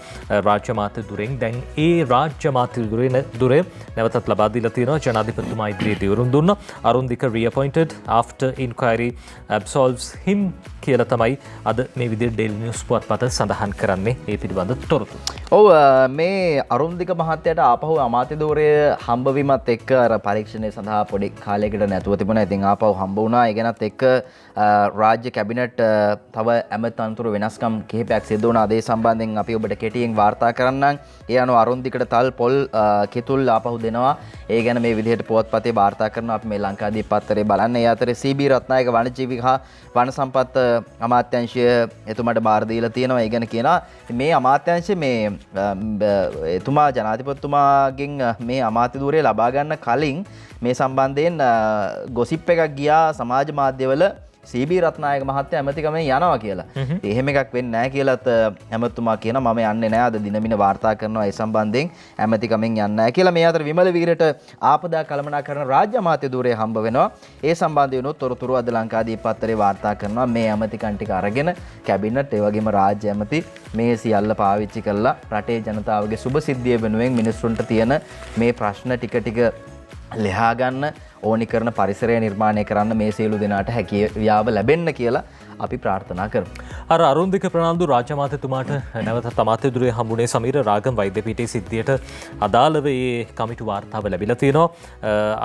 රාජ්‍ය අමාත්‍ය දුරෙන්. දැන් ඒ රාජ්‍ය අමාත්‍ය දුරේ නැවතත් ලබා දීලා තියෙනවා. ජනාධිපතිතුමා ඉදිරියේ දිවුරුම් දුන්නා. Arundika reappointed after inquiry absolves him කියලා තමයි අද මේ විදිහට ඩේලි නිවුස් පුවත්පත සඳහන් කරන්නේ. ඒ පිළිබඳ තොරතුරු. ඔව් මේ අරුන්දික මහත්තයට ආපහු අමාත්‍ය ධූරය හම්බවීමත් එක්ක අර පරීක්ෂණය සඳහා පොඩි කාලයකට නැතුව තිබුණා. ඉතින් ආපහු හම්බ වුණා. ඒ ගැනත් එක්ක රාජ්‍ය කැබිනට් තව ඇමති තනතුරු වෙනස්කම් කිහිපයක් සිදු වුණා. ඒ සම්බන්ධයෙන් අපි ඔබට කෙටියෙන් වාර්තා කරන්නම්. ඒ අනුව අරුන්දිකට තල් පොල් කිතුල් ආපහු දෙනවා. ඒ ගැන මේ විදිහට පුවත්පතේ වාර්තා කරනවා. අපි මේ ලංකාදීප පත්තරේ බලන්න. ඒ අතරේ සීබී රත්නායක වනජීවි හා වන සම්පත් අමාත්‍යාංශය එතුමාට බාර දීලා තියෙනවා. ඒ ගැන කියනවා මේ අමාත්‍යාංශය මේ එතුමා ජනාධිපතිතුමාගෙන් මේ අමාත්‍ය ධූරය ලබා ගන්න කලින් මේ සම්බන්ධයෙන් ගොසිප් එකක් ගියා සමාජ මාධ්‍යවල සීබී රත්නායක මහත්තයා ඇමතිකමෙන් යනවා කියලා. එහෙම එකක් වෙන්නේ නැහැ කියලාත් ඇමතුමා කියනවා. මම යන්නේ නැහැ. අද දිනමින වාර්තා කරනවා ඒ සම්බන්ධයෙන් ඇමතිකමෙන් යන්නේ නැහැ කියලා. මේ අතර විමල වීරට ආපදා කළමනාකරණ රාජ්‍ය අමාත්‍ය ධූරය හම්බ වෙනවා. ඒ සම්බන්ධයෙන් තොරතුරු අද ලංකාදීප පත්තරේ වාර්තා කරනවා. මේ ඇමතිකම් ටික අරගෙන කැබිනට් ඒ වගේම රාජ්‍ය ඇමති මේ සියල්ල පාවිච්චි කරලා රටේ ජනතාවගේ සුබ සිද්ධිය වෙනුවෙන් මිනිස්සුන්ට තියෙන මේ ප්‍රශ්න ටික ලියා ගන්න ඕනි කරන පරිසරය නිර්මාණය කරන්න මේ සියලු දෙනාට හැකියාව ලැබෙන්න කියලා අපි ප්‍රාර්ථනා කරමු. අර අරුන්දික ප්‍රනාන්දු රාජ්‍ය අමාත්‍යතුමාට නැවතත් අමාත්‍ය ධුරය හම්බුනේ සමීර රාගම් වෛද්‍ය පීඨයේ සිද්ධියට අදාළව ඒ කමිටු වාර්තාව ලැබිලා තියෙනවා.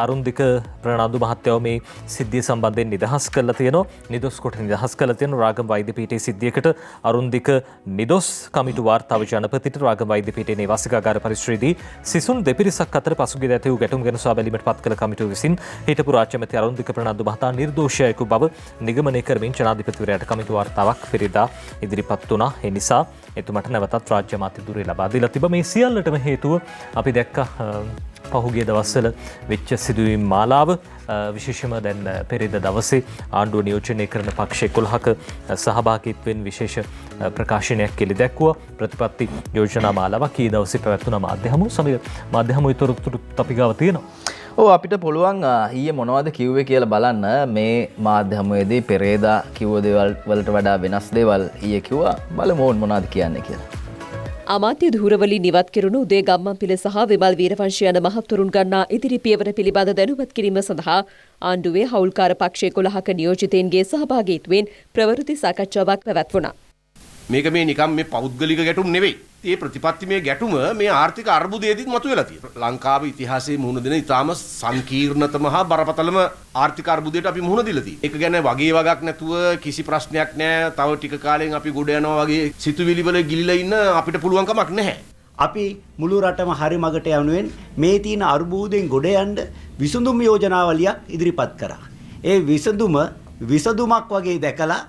අරුන්දික ප්‍රනාන්දු මහත්තයාව මේ සිද්ධිය සම්බන්ධයෙන් නිදහස් කරලා තියෙනවා. නිදොස් කොට නිදහස් කරලා තියෙනවා. රාගම් වෛද්‍ය පීඨයේ සිද්ධියකට අරුන්දික නිදොස් කමිටු වාර්තාව ජනපතිට රාගම් වෛද්‍ය පීඨයේ නිවාසිකාගාර පරිශ්‍රයේදී සිසුන් දෙපිරිසක් අතර පසුගිය ඇති වූ ගැටුම් ගැන සොයා බැලීමට පත් කළ කමිටුව විසින් හිටපු රාජ්‍ය ඇමති අරුන්දික ප්‍රනාන්දු මහතා නිර්දෝෂයකු බව නිගමනය කරමින් ජනාධිපතිවරයාට කමිටු වාර්තාවක් පෙරේදා ඉදිරිපත් වුණා. ඒ නිසා එතුමට නැවතත් රාජ්‍ය අමාත්‍ය ධුරය ලබා දීලා තිබා. මේ සියල්ලටම හේතුව අපි දැක්ක පහුගිය දවස්වල වෙච්ච සිදුවීම් මාලාව. විශේෂම දැන් පෙරේද දවසේ ආණ්ඩුව නියෝජනය කරන පක්ෂ 11ක සහභාගීත්වයෙන් විශේෂ ප්‍රකාශනයක් කෙලි දැක්වුවා. ප්‍රතිපත්ති යෝජනා මාලාවක් ඊ දවසේ පැවැත්වුණා මාධ්‍ය හමුව. සමග මාධ්‍ය හමුවේ තොරතුරු අපි ගාව තියෙනවා. අපිට පුළුවන් ඊයේ මොනවද කිව්වේ කියලා බලන්න. මේ මාධ්‍ය හමුවේදී පෙරේදා කිව්ව දේවල් වලට වඩා වෙනස් දේවල් ඊයේ කිව්වා. බලමු මොනවද කියන්නේ කියලා. අමාත්‍ය ධූරවලින් ඉවත් කෙරුණු උදේ ගම්මන්පිල සහ විමල් වීරවංශ යන මහත්වරුන් ගන්නා ඉදිරි පියවර පිළිබඳ දැනුවත් කිරීම සඳහා ආණ්ඩුවේ හවුල්කාර පක්ෂ 11ක නියෝජිතයින්ගේ සහභාගීත්වයෙන් ප්‍රවෘත්ති සාකච්ඡාවක් පැවැත්වුණා. මේක මේ නිකම් මේ පෞද්ගලික ගැටුම් නෙවෙයි. මේ ප්‍රතිපත්තිමය ගැටුම මේ ආර්ථික අර්බුදයේදීත් මතුවලා තියෙනවා. ලංකාවේ ඉතිහාසයේ මුහුණ දෙන ඉතාම සංකීර්ණතම හා බරපතලම ආර්ථික අර්බුදයට අපි මුහුණ දීලා තියෙනවා. ඒක ගැන වගේ වගක් නැතුව කිසි ප්‍රශ්නයක් නැහැ. තව ටික කාලෙන් අපි ගොඩ යනවා වගේ සිතුවිලි වල ගිලිලා ඉන්න අපිට පුළුවන් කමක් නැහැ. අපි මුළු රටම හරි මගට යනුවෙන් මේ තියෙන අර්බුදයෙන් ගොඩ යන්න විසඳුම් යෝජනාවලියක් ඉදිරිපත් කරා. ඒ විසඳුමක් වගේ දැකලා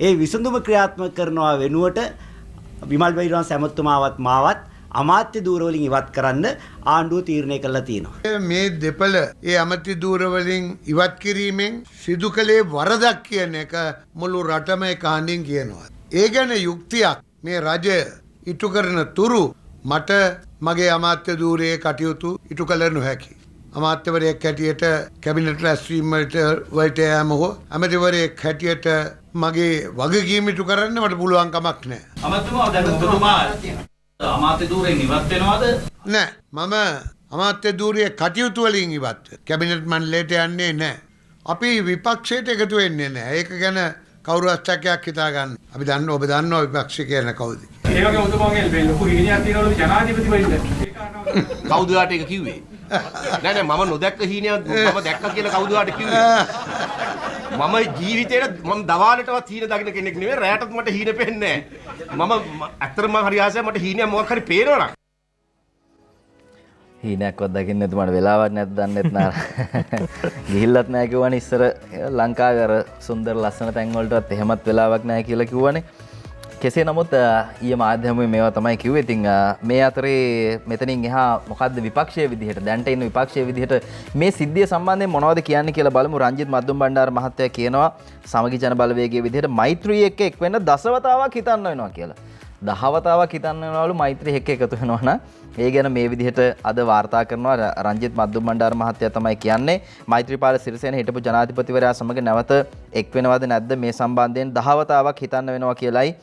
ඒ විසඳුම ක්‍රියාත්මක කරනවා වෙනුවට විමල් වීරවංශ ඇමතුමාවත් මාවත් අමාත්‍ය ධූරවලින් ඉවත් කරන්න ආණ්ඩුව තීරණය කළා තියෙනවා. මේ දෙපළ ඒ අමාත්‍ය ධූරවලින් ඉවත් කිරීමෙන් සිදු කළේ වරදක් කියන එක මුළු රටම කහඬින් කියනවා. ඒ ගැන යුක්තියක් මේ රජය ඉටු කරන තුරු මට මගේ අමාත්‍ය ධූරයේ කටයුතු ඉටු කළ නොහැකි. අමාත්‍යවරයෙක් හැටියට කැබිනට් රැස්වීම වලට යෑම හෝ අමාත්‍යවරයෙක් හැටියට මගේ වගකීම ඉටු කරන්න මට පුළුවන් කමක් නැහැ. අමාත්‍යතුමා දැන් ඔබතුමා අමාත්‍ය ධූරයෙන් ඉවත් වෙනවද? නෑ. මම අමාත්‍ය ධූරයේ කටයුතු වලින් ඉවත්. කැබිනට් මණ්ඩලයට යන්නේ නැහැ. අපි විපක්ෂයට එකතු වෙන්නේ නැහැ. ඒක ගැන කවුරු අස්තකයක් හිතා ගන්න. අපි දන්නවා ඔබ දන්නවා විපක්ෂ කියන කවුද? ඒ වගේ ඔබතුමාගේ ලොකු හීනයක් තියෙනවලු ජනාධිපතිවරුන්ට. කවුද යාට ඒක කිව්වේ? නෑ මම නොදැක්ක හීනයක් මම දැක්ක කියලා කවුද යාට කිව්වේ? මම ජීවිතේට මම දවාලටවත් හීන දකින්න කෙනෙක් නෙවෙයි. රැයටත් මට හීන පේන්නේ නැහැ. මම ඇත්තටම හරි ආසයි මට හීනයක් මොකක් හරි පේනවනම්. හීනයක්වත් දකින්න නැති මට වෙලාවක් නැද්ද දන්නෙත් නෑ. ගිහිල්ලත් නෑ කිව්වනේ ඉස්සර ලංකාවේ අර සුන්දර ලස්සන තැන් වලටවත් එහෙමත් වෙලාවක් නෑ කියලා කිව්වනේ. කෙසේ නමුත් ඊයේ මාධ්‍ය හමුවේ මේවා තමයි කිව්වේ. ඉතින් මේ අතරේ මෙතනින් එහා මොකද්ද විපක්ෂයේ විදිහට දැන්ට ඉන්න විපක්ෂයේ විදිහට මේ සිද්ධිය සම්බන්ධයෙන් මොනවද කියන්නේ කියලා බලමු. රංජිත් මද්දුම් බණ්ඩාර මහත්තයා කියනවා සමගි ජන බලවේගයේ විදිහට මෛත්‍රී එක්ක එක් වෙන්න දසවතාවක් හිතන්න වෙනවා කියලා. 10 වතාවක් හිතන්න වෙනවලු මෛත්‍රී එක්ක එකතු වෙනවා නම් ඒ ගැන මේ විදිහට අද වාර්තා කරනවා රංජිත් මද්දුම් බණ්ඩාර මහත්තයා තමයි කියන්නේ. මෛත්‍රීපාල සිරිසේන හිටපු ජනාධිපතිවරයා සමග නැවත එක් වෙනවද නැද්ද මේ සම්බන්ධයෙන් 10 වතාවක් හිතන්න වෙනවා කියලායි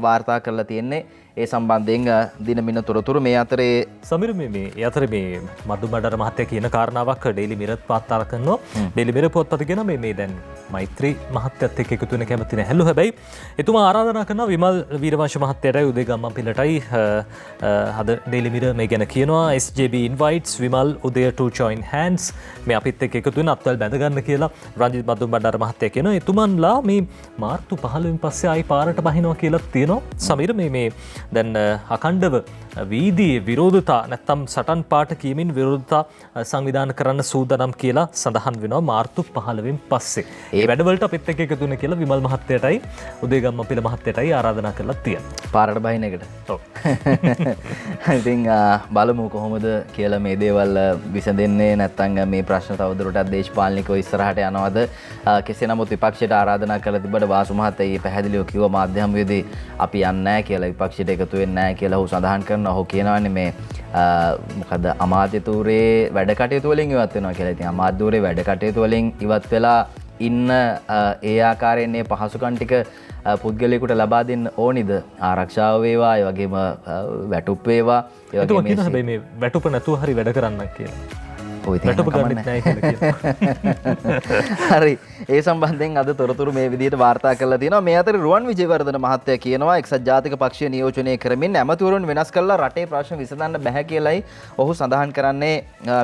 වාර්තා කරලා තියෙන්නේ. ඒ සම්බන්ධයෙන් දින මින තොරතුරු මේ අතරේ සමිර මේ අතරේ මේ මද්දුම් බණ්ඩාර මහත්තයා කියන කාරණාවක් ඩේලි මිරර් වාර්තා කරනවා. ඩේලි මිරර් පොත්පත කියන මේ දැන් මෛත්‍රී මහත්තයත් එක්ක එකතු වෙන කැමති නැහැලු. හැබැයි එතුමා ආරාධනා කරනවා විමල් වීරවංශ මහත්තයාටයි උදේ ගම්මන්පිලටයි අද ඩේලි මිරර් මේ ගැන කියනවා. SJB invites විමල් උදේ to join hands මේ අපිත් එක්ක එකතු වෙන අත්වල බැඳ ගන්න කියලා රංජිත් මද්දුම් බණ්ඩාර මහත්තයා කියනවා. එතුමන්ලා මේ මාර්තු 15 පස්සේ ආයි පාරට බහිනවා කියලා තියෙනවා. සමීර මේ දැන් අකණ්ඩව වීදියේ විරෝධතා නැත්තම් සටන් පාට කියමින් විරෝධතා සංවිධාන කරන්න සූදානම් කියලා සඳහන් වෙනවා මාර්තු 15න් පස්සේ. ඒ වැඩවලට අපිත් එක්ක එකතු වෙන කියලා විමල් මහත්තයටයි උදේගම්මපිල මහත්තයටයි ආරාධනා කරලා තියෙනවා. පාරට බහින එකට. ඔව්. ඉතින් බලමු කොහොමද කියලා මේ දේවල් විසඳෙන්නේ නැත්නම් මේ ප්‍රශ්න තවදුරටත් දේශපාලනිකව ඉස්සරහට යනවද? කෙසේ නමුත් විපක්ෂයට ආරාධනා කළ තිබ්බට වාසු මහත්තයා පැහැදිලිව කිව්වා මාධ්‍ය හමුවේදී අපි යන්නේ නැහැ කියලා විපක්ෂයට එකතු වෙන්නේ නැහැ කියලා ඔහු සඳහන් කරනවා. ඔහු කියනවානේ මේ මොකද අමාත්‍යතුරේ වැඩ කටයුතු වලින් ඉවත් වෙනවා කියලා. ඉතින් අමාත්‍යතුරේ වැඩ කටයුතු වලින් ඉවත් වෙලා ඉන්න ඒ ආකාරයෙන් මේ පහසුකම් ටික පුද්ගලයෙකුට ලබා දෙන්න ඕනිද? ආරක්ෂාව වේවා, ඒ වගේම වැටුප් වේවා. ඒ වගේම හැබැයි මේ වැටුප නැතුව හරි වැඩ කරන්න කියලා. වැටුප ගන්නෙත් නැහැ කියලා කියනවා. හරි. ඒ සම්බන්ධයෙන් අද තොරතුරු මේ විදිහට වාර්තා කරලා තියෙනවා. මේ අතර රුවන් විජේවර්ධන මහත්තයා කියනවා එක්සත් ජාතික පක්ෂය නියෝජනය කරමින් ඇමතිවරුන් වෙනස් කළා රටේ ප්‍රශ්න විසඳන්න බැහැ කියලායි ඔහු සඳහන් කරන්නේ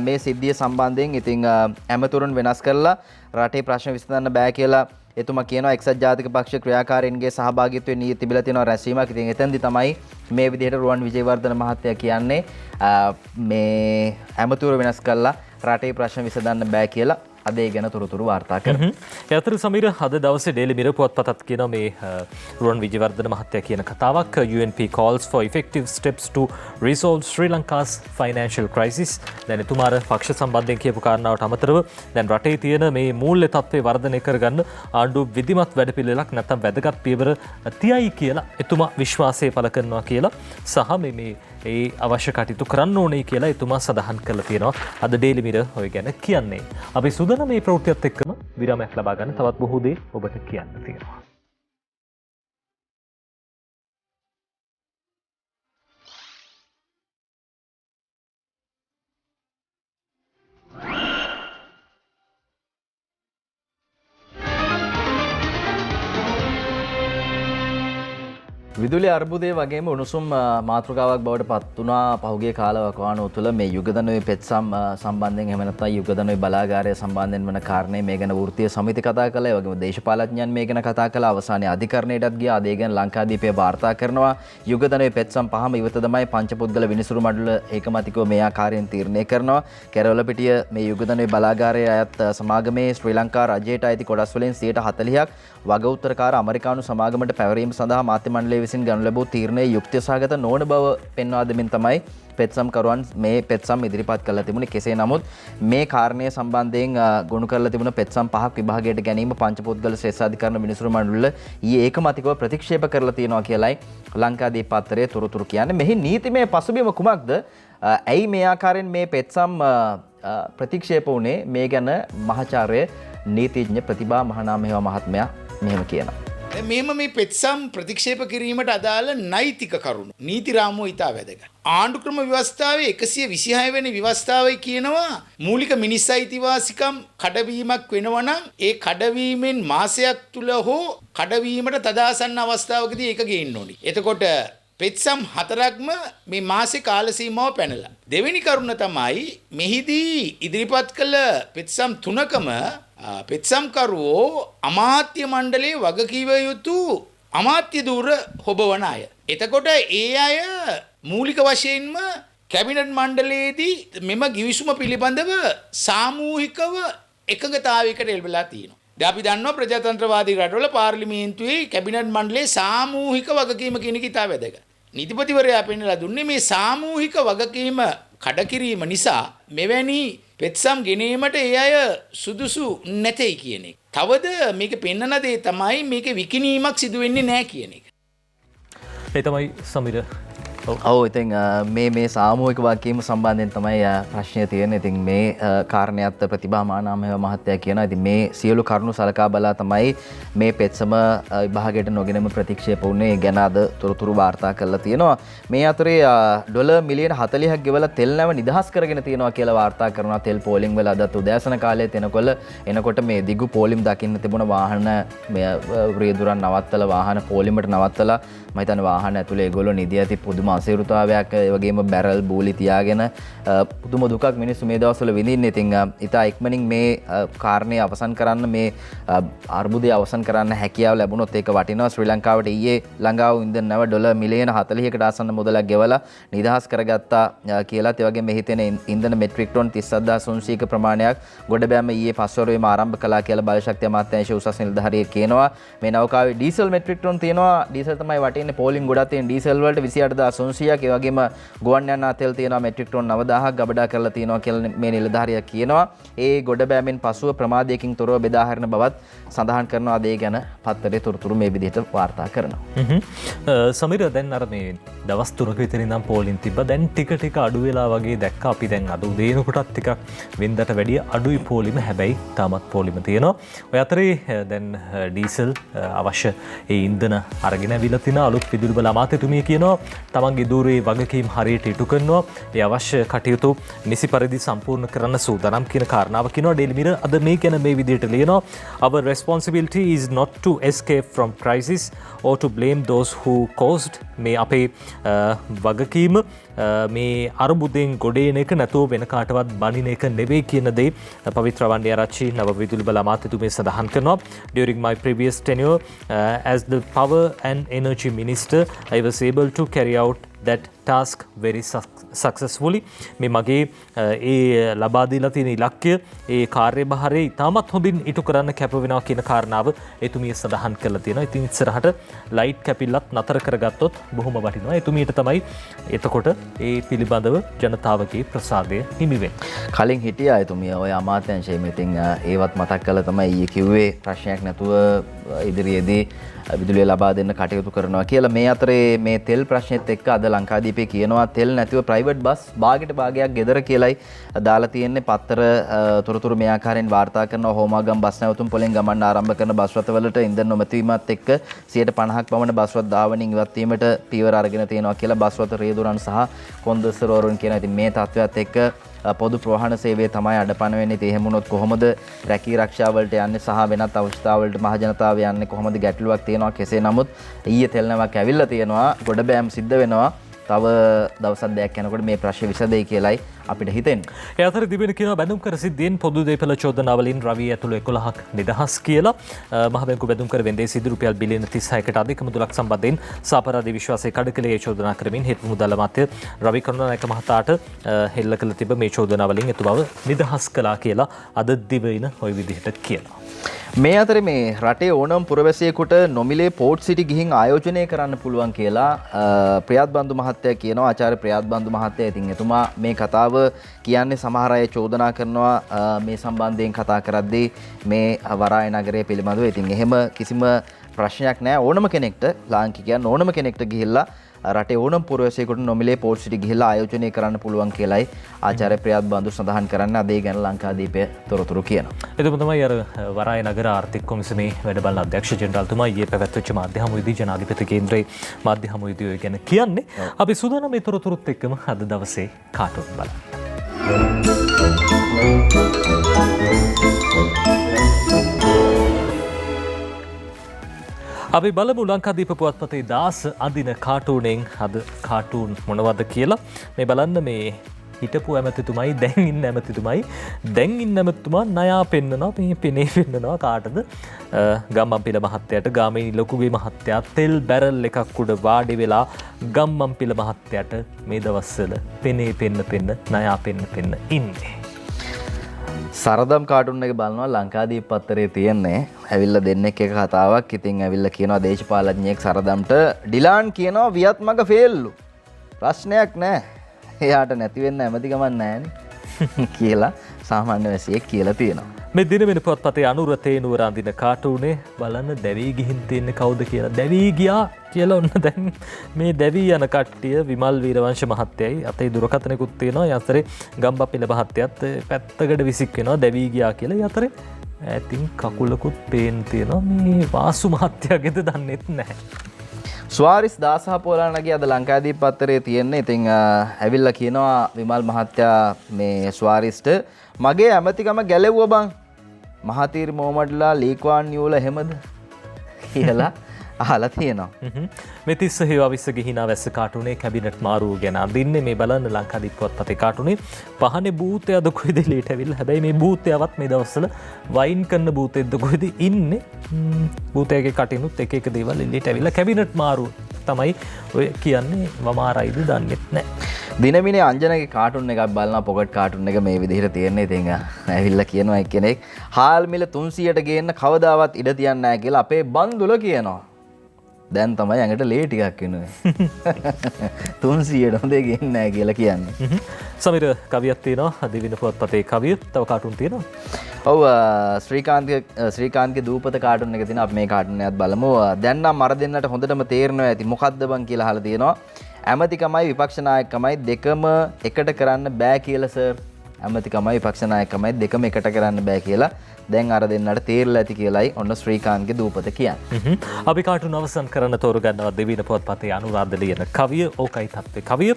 මේ සිද්ධිය සම්බන්ධයෙන්. ඉතින් ඇමතිවරුන් වෙනස් කළා රටේ ප්‍රශ්න විසඳන්න බෑ කියලා එතුමා කියනවා. එක්සත් ජාතික පක්ෂ ක්‍රියාකාරීන්ගේ සහභාගීත්වයෙන් නිය තිබිලා තියෙනවා රැස්වීමක්. ඉතින් එතෙන්දි තමයි මේ විදිහට රුවන් විජේවර්ධන මහත්තයා කියන්නේ මේ ඇමතිවරු වෙනස් කළා රටේ ප්‍රශ්න විසඳන්න බෑ කියලා අද ඒ ගැන තොරතුරු වාර්තා කරනවා. ඒ අතර සමීර අද දවසේ ඩේලි මිරර් පුවත්පතත් කියනවා මේ රුවන් විජේවර්ධන මහත්තයා කියන කතාවක්. UNP calls for effective steps to resolve Sri Lanka's financial crisis. දැන් එතුමාර පක්ෂ සම්බන්ධයෙන් කියපු කාරණාවට අමතරව දැන් රටේ තියෙන මේ මූල්‍ය තත්ත්වය වර්ධනය කරගන්න ආණ්ඩුව විධිමත් වැඩපිළිවෙලක් නැත්නම් වැදගත් පියවර තියයි කියලා එතුමා විශ්වාසය පළ කරනවා කියලා සහ මේ ඒ අවශ්‍ය කටයුතු කරන්න ඕනේ කියලා එතුමා සඳහන් කරලා තියෙනවා. අද ඩේලි මිරර් ඔය ගැන කියන්නේ. අපි සූදානම් මේ ප්‍රවෘත්තියත් එක්කම විරාමයක් ලබා ගන්න තවත් බොහෝ දේ ඔබට කියන්න තියෙනවා. විදුලි අර්බුදය වගේම උණුසුම් මාතෘකාවක් බවට පත් වුණා පහුගිය කාලවකවානුව තුළ මේ යුගදනුවේ පෙත්සම් සම්බන්ධයෙන් එහෙම නැත්නම් යුගදනුවේ බලාගාරය සම්බන්ධයෙන් වන කාරණේ මේ ගැන වෘත්තීය සමිති කතා කළා. ඒ වගේම දේශපාලඥයන් මේ ගැන කතා කළා. අවසානයේ අධිකරණයටත් ගියා. ඒ ගැන ලංකාදීපය වාර්තා කරනවා. යුගදනුවේ පෙත්සම් පහම ඉවත තමයි පංචපුද්ගල විනිසුරු මඩල ඒකමතිකව මේ ආකාරයෙන් තීරණය කරනවා. කැරවලපිටිය මේ යුගදනුවේ බලාගාරයේ අයත් සමාගමේ ශ්‍රී ලංකා රජයට අයිති කොටස් වලින් 40%ක් වග උත්තරකාර ඇමරිකානු සමාගමට පැවරීම සඳහා මාධ්‍ය මණ්ඩලය විසින් ගනු ලැබූ තීරණය යුක්තිය සහගත නොවන බව පෙන්වා දෙමින් තමයි පෙත්සම් කරුවන් මේ පෙත්සම් ඉදිරිපත් කරලා තිබුණේ. කෙසේ නමුත් මේ කාරණය සම්බන්ධයෙන් ගොනු කරලා තිබුණ පෙත්සම් පහක් විභාගයට ගැනීම පංචපුද්ගල ශ්‍රේෂ්ඨාධිකරණ මිනිසුරු මණ්ඩල ඊයේ ඒකමතිකව ප්‍රතික්ෂේප කරලා තියෙනවා කියලයි ලංකාදීප පත්තරයේ තොරතුරු කියන්නේ. මෙහි නීතිමය පසුබිම කුමක්ද? ඇයි මේ ආකාරයෙන් මේ පෙත්සම් ප්‍රතික්ෂේප වුණේ? මේ ගැන මහාචාර්ය නීතිඥ ප්‍රතිභා මහනාමේව මහත්මයා මෙහෙම කියනවා. මෙම මේ පෙත්සම් ප්‍රතික්ෂේප කිරීමට අදාළ නෛතික කරුණු නීති රාමුව ඉතා වැදගත්. ආණ්ඩුක්‍රම ව්‍යවස්ථාවේ 126 වෙනි ව්‍යවස්ථාවේ කියනවා මූලික මිනිස් අයිතිවාසිකම් කඩවීමක් වෙනවා නම් ඒ කඩවීමෙන් මාසයක් තුල හෝ කඩවීමට තදාසන්න අවස්ථාවකදී ඒක ගේන්න ඕනි. එතකොට පෙත්සම් 4ක්ම මේ මාසේ කාල සීමාව පැනලා. දෙවෙනි කරුණ තමයි මෙහිදී ඉදිරිපත් කළ පෙත්සම් 3කම පෙත්සම්කරුවෝ අමාත්‍ය මණ්ඩලයේ වගකීව යුතු අමාත්‍ය ධූර හොබවන අය. එතකොට ඒ අය මූලික වශයෙන්ම කැබිනට් මණ්ඩලයේදී මෙම ගිවිසුම පිළිබඳව සාමූහිකව එකඟතාවයකට එල්බලා තියෙනවා. දැන් අපි දන්නවා ප්‍රජාතන්ත්‍රවාදී රටවල පාර්ලිමේන්තුවේ කැබිනට් මණ්ඩලයේ සාමූහික වගකීම කියන එක ඉතා වැදගත්. නීතිපතිවරයා පෙන්නලා දුන්නේ මේ සාමූහික වගකීම කඩකිරීම නිසා මෙවැනි පෙත්සම් ගෙනීමට ඒ අය සුදුසු නැtei කියන එක. තවද මේක පෙන්නන දේ තමයි මේක විකිණීමක් සිදු වෙන්නේ නැහැ කියන එක. ඒ තමයි සමිර. ඔව් ඉතින් මේ සාමූහික වගකීම සම්බන්ධයෙන් තමයි ප්‍රශ්නය තියෙන්නේ. ඉතින් මේ කාරණයත් ප්‍රතිභා මානාමය මහත්තයා කියනවා. ඉතින් මේ සියලු කරුණු සලකා බලා තමයි මේ පෙත්සම විභාගයට නොගෙනම ප්‍රතික්ෂේප වුණේ. ගැන අද තොරතුරු වාර්තා කරලා තියෙනවා. මේ අතරේ ඩොලර් මිලියන 40ක් ගෙවලා තෙල් නැව නිදහස් කරගෙන තියෙනවා කියලා වාර්තා කරනවා. තෙල් පෝලිං වල අදත් උදෑසන කාලයේ එනකොට මේ දිගු පෝලිම් දකින්න තිබුණ වාහන රියදුරන් නවත්තලා වාහන පෝලිමට නවත්තලා මම හිතන්නේ වාහන ඇතුලේ ඒගොල්ලෝ නිදි ඇති පුදුම අසීරුතාවයක් ඒ වගේම බැරල් බූලි තියාගෙන පුදුම දුකක් මිනිස්සු මේ දවස්වල විඳින්නේ. ඉතින් ඉතා ඉක්මනින් මේ කාරණේ අවසන් කරන්න මේ අර්බුදය අවසන් කරන්න හැකියාව ලැබුණොත් ඒක වටිනවා. ශ්‍රී ලංකාවට ඊයේ ළඟාව ඉන්ධන නැව ඩොලර් මිලියන 40කට ආසන්න මුදලක් ගෙවලා නිදහස් කරගත්තා කියලාත් ඒ වගේම මෙහි තියෙන ඉන්ධන මෙට්‍රික් ටොන් 37300ක ප්‍රමාණයක් ගොඩබෑම ඊයේ පස්වරුවේම ආරම්භ කළා කියලා බලශක්ති අමාත්‍යාංශයේ උසස් නිලධාරියෙක් කියනවා. මේ නෞකාවේ ඩීසල් මෙට්‍රික් ටොන් තියෙනවා. ඩීසල් තමයි වටින්නේ පෝලිං ගොඩක් තියෙන ඩීසල් වලට 28300ක් ඒ වගේම ගුවන් යානා තෙල් තියෙනවා මෙට්‍රික් ටොන් 9000ක් ගබඩා කරලා තියෙනවා කියලා මේ නිලධාරියා කියනවා. ඒ ගොඩබෑමෙන් පසුව ප්‍රමාදයකින් තොරව බෙදා හැරෙන බවත් සඳහන් කරනවා. ඒ ගැන පත්තරේ තොරතුරු මේ විදිහට වාර්තා කරනවා. සමිර දැන් අර මේ දවස් 3ක විතර ඉඳන් පෝලිං තිබ්බා. දැන් ටික අඩු වෙලා වගේ දැක්කා. අපි දැන් අද උදේනකොටත් ටිකක් වෙනදට වැඩිය අඩුයි පෝලිම. හැබැයි තාමත් පෝලිම තියෙනවා. ඔය අතරේ දැන් ඩීසල් අවශ්‍ය ඒ ඉන්ධන අරගෙන අවිලා තිනා අලුත් විදුලි බල අමාත්‍යතුමිය කියනවා තමන්ගේ දූරේ වගකීම් හරියට ඉටු කරනවා. ඒ අවශ්‍ය කටයුතු නිසි පරිදි සම්පූර්ණ කරන්න සූදානම් කියන කාරණාව කියනවා. ඩේලි මිරර් අද මේ ගැන මේ විදිහට ලියනවා. Our responsibility is not to escape from crisis or to blame those who caused. මේ අපේ වගකීම මේ අර්බුදයෙන් ගොඩේන එක නැතුව වෙන කාටවත් බනින එක නෙවෙයි කියන දේ පවිත්‍ර වණ්ඩිආරච්චි නව විදුලි බල අමාත්‍යතුමිය සඳහන් කරනවා. During my previous tenure as the power and energy minister I was able to carry out that task very successfully. මේ මගේ ඒ ලබා දීලා තියෙන ඉලක්කය ඒ කාර්යභාරය ඉතාමත් හොඳින් ඉටු කරන්න කැප වෙනවා කියන කාරණාව එතුමිය සඳහන් කරලා තියෙනවා. ඉතින් ඉස්සරහට ලයිට් කැපිල්ලත් නතර කරගත්තොත් බොහොම වටිනවා. එතුමියට තමයි එතකොට ඒ පිළිබඳව ජනතාවගේ ප්‍රසාදය හිමි වෙන්නේ. කලින් හිටියා එතුමිය ඔය අමාත්‍යාංශයේ. ඉතින් ඒවත් මතක් කළා තමයි ඊයේ කිව්වේ ප්‍රශ්නයක් නැතුව ඉදිරියේදී විදුලිය ලබා දෙන්න කටයුතු කරනවා කියලා. මේ අතරේ මේ තෙල් ප්‍රශ්නෙත් එක්ක අද ලංකාදීපේ කියනවා තෙල් නැතිව ප්‍රයිවට් බස් භාගයට භාගයක් ගෙදර කියලයි දාලා තියෙන්නේ. පත්තර තොරතුරු මේ ආකාරයෙන් වාර්තා කරනවා. හෝමාගම් බස් නැවතුම් පොලෙන් ගමන් ආරම්භ කරන බස් රථවලට ඉන්ධන නොමැතිවීමත් එක්ක 50% පමණ බස් රථ ධාවනයෙන් ඉවත් වීමට පියවර අරගෙන තියෙනවා කියලා බස් රථ රියදුරන් සහ කොන්දස්තරවරුන් කියනවා. ඉතින් මේ තත්ත්වයක් එක්ක පොදු ප්‍රවාහන සේවය තමයි අඩපණ වෙන්නේ. ඒ එහෙම වුණොත් කොහොමද රැකී ආරක්ෂාවලට යන්නේ සහ වෙනත් අවශ්‍යතාවලට මහජනතාව යන්නේ කොහොමද ගැටලුවක් තියෙනවා. කෙසේ නමුත් ඊයේ තෙල් නැවක් ඇවිල්ලා තියෙනවා. ගොඩබෑම් සිද්ධ වෙනවා. තව දවසක් දෙකක් යනකොට මේ ප්‍රශ්නේ විසඳෙයි කියලායි අපිට හිතෙන්නේ. ඒ අතර දිවෙන කියනවා බැඳුම් කර සිද්ධියෙන් පොදු දේපළ චෝදනාවලින් රවි ඇතුළු 11ක් නිදහස් කියලා. මහ බැංකුව බැඳුම් කර වෙන්දේ සිදු රුපියල් බිලියන 36කට අධික මුදලක් සම්බන්ධයෙන් සාපරාධී විශ්වාසයේ කඩකලේ චෝදනා කරමින් හෙට මුදල් අමාත්‍ය රවි කරුණානායක මහතාට හෙල්ල කළ තිබ මේ චෝදනාවලින් එතු බව නිදහස් කළා කියලා අද දිවයින ওই විදිහට කියනවා. මේ අතරේ මේ රටේ ඕනම පුරවැසියෙකුට නොමිලේ පෝට් සිටි ගිහින් ආයෝජනය කරන්න පුළුවන් කියලා ප්‍රියාත් බන්දු මහත්තයා කියනවා. ආචාර්ය ප්‍රියාත් බන්දු මහත්තයා. ඉතින් එතුමා මේ කතාව කියන්නේ සමහර අය චෝදනා කරනවා මේ සම්බන්ධයෙන් කතා කරද්දී මේ වරාය නගරය පිළිබඳව. ඉතින් එහෙම කිසිම ප්‍රශ්නයක් නැහැ. ඕනම කෙනෙක්ට ලාංකිකයන් ඕනම කෙනෙක්ට ගිහිල්ලා රටේ ඕනම පුරවැසියෙකුට නොමිලේ පෝට් සිටි ගිහිල්ලා ආයෝජනය කරන්න පුළුවන් කියලායි ආචාර්ය ප්‍රියාත් බන්දු සඳහන් කරන්නේ. අද ඒ ගැන ලංකාදීපය තොරතුරු කියනවා. එතකොට තමයි අර වරාය නගර ආර්ථික කොමිසමේ වැඩ බලන අධ්‍යක්ෂ ජෙනරාල්තුමා ඊයේ පැවැත්වෙච්ච මාධ්‍ය හමුවේදී ජනාධිපති කේන්ද්‍රයේ මාධ්‍ය හමුවේදී ඔය ගැන කියන්නේ. අපි සූදානම් මේ තොරතුරුත් එක්කම අද දවසේ කාටුන් බලන්න. අපි බලමු ලංකාදීප පුවත්පතේ දාස අඳින කාටූනෙන් අද කාටූන් මොනවද කියලා. මේ බලන්න මේ හිටපු ඇමතිතුමයි දැන් ඉන්න ඇමතිතුමයි දැන් ඉන්න ඇමතිතුමා නයා පෙන්නනවා මේ පෙනේ පෙන්නනවා කාටද ගම්මන්පිල මහත්තයාට ගාමිණී ලොකුගේ මහත්තයා තෙල් බැරල් එකක් උඩ වාඩි වෙලා ගම්මන්පිල මහත්තයාට මේ දවස්වල පෙනේ පෙන්න නයා පෙන්න ඉන්නේ. සරදම් කාටුන් එක බලනවා ලංකාදීප පත්තරේ තියෙන්නේ ඇවිල්ලා දෙන්නෙක් එක කතාවක්. ඉතින් ඇවිල්ලා කියනවා දේශපාලඥයෙක් සරදම්ට ඩිලාන් කියනවා වියත් මග ෆේල්ලු. ප්‍රශ්නයක් නැහැ. එයාට නැති වෙන්න ඇමති ගමන් නැහැනේ කියලා සාමාන්‍ය වැසියෙක් කියලා තියෙනවා. මේ දිනවෙන පුවත්පතේ අනුර තේනුවර අඳින කාටුනේ බලන්න දැවී ගිහින් තියෙන්නේ කවුද කියලා. දැවී ගියා කියලා ඔන්න දැන් මේ දැවී යන කට්ටිය විමල් වීරවංශ මහත්තයයි අතේ දුරකථනකුත් තියෙනවා. යතරේ ගම්බප්පිල මහත්තයත් පැත්තකට විසික් වෙනවා දැවී ගියා කියලා. යතරේ ඈතින් කකුලකුත් පේන් තියෙනවා. මේ වාසු මහත්තයාගේද දන්නෙත් නැහැ. ස්වාරිස් දාසහ පෝලානගේ අද ලංකාදීප පත්තරේ තියෙන්නේ. ඉතින් ඇවිල්ලා කියනවා විමල් මහත්තයා මේ ස්වාරිස්ට මගේ ඇමතිකම ගැලෙව්වා බං. මහතීර් මොහමඩ්ලා ලීක්වාන් නියුල එහෙමද කියලා අහලා තියෙනවා. මේ තිස්ස හේවා විස්ස ගිහිනා වැස්ස කාටුනේ කැබිනට් මාරුව ගැන අඳින්නේ මේ බලන්න ලංකාදීප පුවත්පතේ කාටුනේ පහනේ භූතයද කොයිද ලීට ඇවිල්ලා. හැබැයි මේ භූතයවත් මේ දවස්වල වයින් කරන භූතෙක්ද කොයිද ඉන්නේ. භූතයාගේ කටිනුත් එක එක දේවල් එළියට ඇවිල්ලා කැබිනට් මාරුව තමයි ඔය කියන්නේ වමාරයිද දන්නෙත් නැහැ. දිනමිනේ අංජනගේ කාටුන් එකක් බලනවා පොකට් කාටුන් එක මේ විදිහට තියෙන්නේ. ඉතින් ඇවිල්ලා කියනවා එක්කෙනෙක් හාල් මිල 300ට ගේන්න කවදාවත් ඉඩ තියන්නේ නැහැ කියලා අපේ බන්දුල කියනවා. දැන් තමයි ඇඟට ලේ ටිකක් එන්නේ. 300ට හොඳේ ගේන්නේ නැහැ කියලා කියන්නේ. සමීර කවියක් තියෙනවා දිවින පුවත්පතේ කවිය. තව කාටුන් තියෙනවා. ඔව් ශ්‍රීකාන්ත්ගේ දූපත කාටුන් එක තියෙනවා. අපි මේ කාටුන් එකත් බලමු. දැන් නම් මර දෙන්නට හොඳටම තේරෙනවා ඇති මොකද්ද බං කියලා අහලා තියෙනවා. ඇමතිකමයි විපක්ෂ නායකකමයි දෙකම එකට කරන්න බෑ කියලා සර්. ඇමතිකමයි විපක්ෂ නායකකමයි දෙකම එකට කරන්න බෑ කියලා දැන් අර දෙන්නට තේරලා ඇති කියලායි ඔන්න ශ්‍රීකාන්ත්ගේ දූපත කියන්නේ. අපි කාටුන් අවසන් කරන්න තෝරගන්නවා දෙවින පුවත්පතේ අනුරාධ ලියන කවිය. ඕකයි තත්ත්වේ කවිය.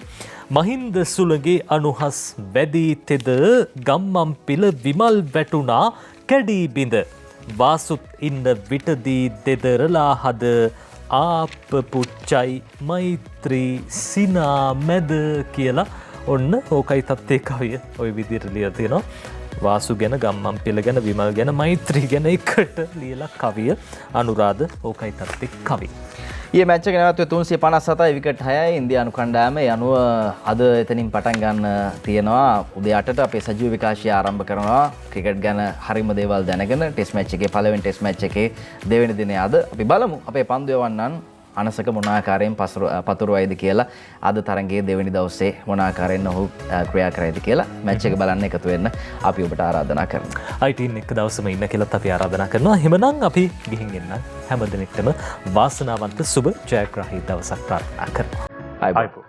මහින්ද සුළගේ අනුහස් වැඩි තෙද ගම්මන්පිල විමල් වැටුණා කැඩී බිඳ වාසුත් ඉන්න විටදී දෙදරලා හද ආපපුච්චයි මෛත්‍රී සිනා මැද කියලා ඔන්න ඕකයි තත්ත්වේ කවිය ඔය විදිහට ලියලා තියෙනවා. වාසු ගැන ගම්මන්පිල ගැන විමල් ගැන මෛත්‍රී ගැන එකට ලියලා කවිය අනුරාධ ඕකයි තත්ත්වේ කවිය. ඊයේ මැච් එක නැවතුනේ 357යි විකට් 6යි ඉන්දියානු කණ්ඩායම. ඒ අනුව අද එතනින් පටන් ගන්න තියෙනවා උදේ 8ට අපේ සජීව විකාශය ආරම්භ කරනවා. ක්‍රිකට් ගැන හරිම දේවල් දැනගෙන ටෙස්ට් මැච් එකේ පළවෙනි ටෙස්ට් මැච් එකේ දෙවෙනි දිනේ අද අපි බලමු අපේ පන්දු යවන්නන් අනසක මොන ආකාරයෙන් පතුරවයිද කියලා. අද තරඟයේ දෙවෙනි දවසේ මොන ආකාරයෙන් ඔහු ක්‍රියා කරයිද කියලා මැච් එක බලන්න එකතු වෙන්න අපි ඔබට ආරාධනා කරනවා. ITN එක දවසම ඉන්න කියලාත් අපි ආරාධනා කරනවා. එහෙමනම් අපි ගිහින් එන්න හැමදෙනෙක්ටම වාසනාවන්ත සුබ ජයග්‍රාහී දවසක් ප්‍රාර්ථනා කරනවා. ආයිබෝ.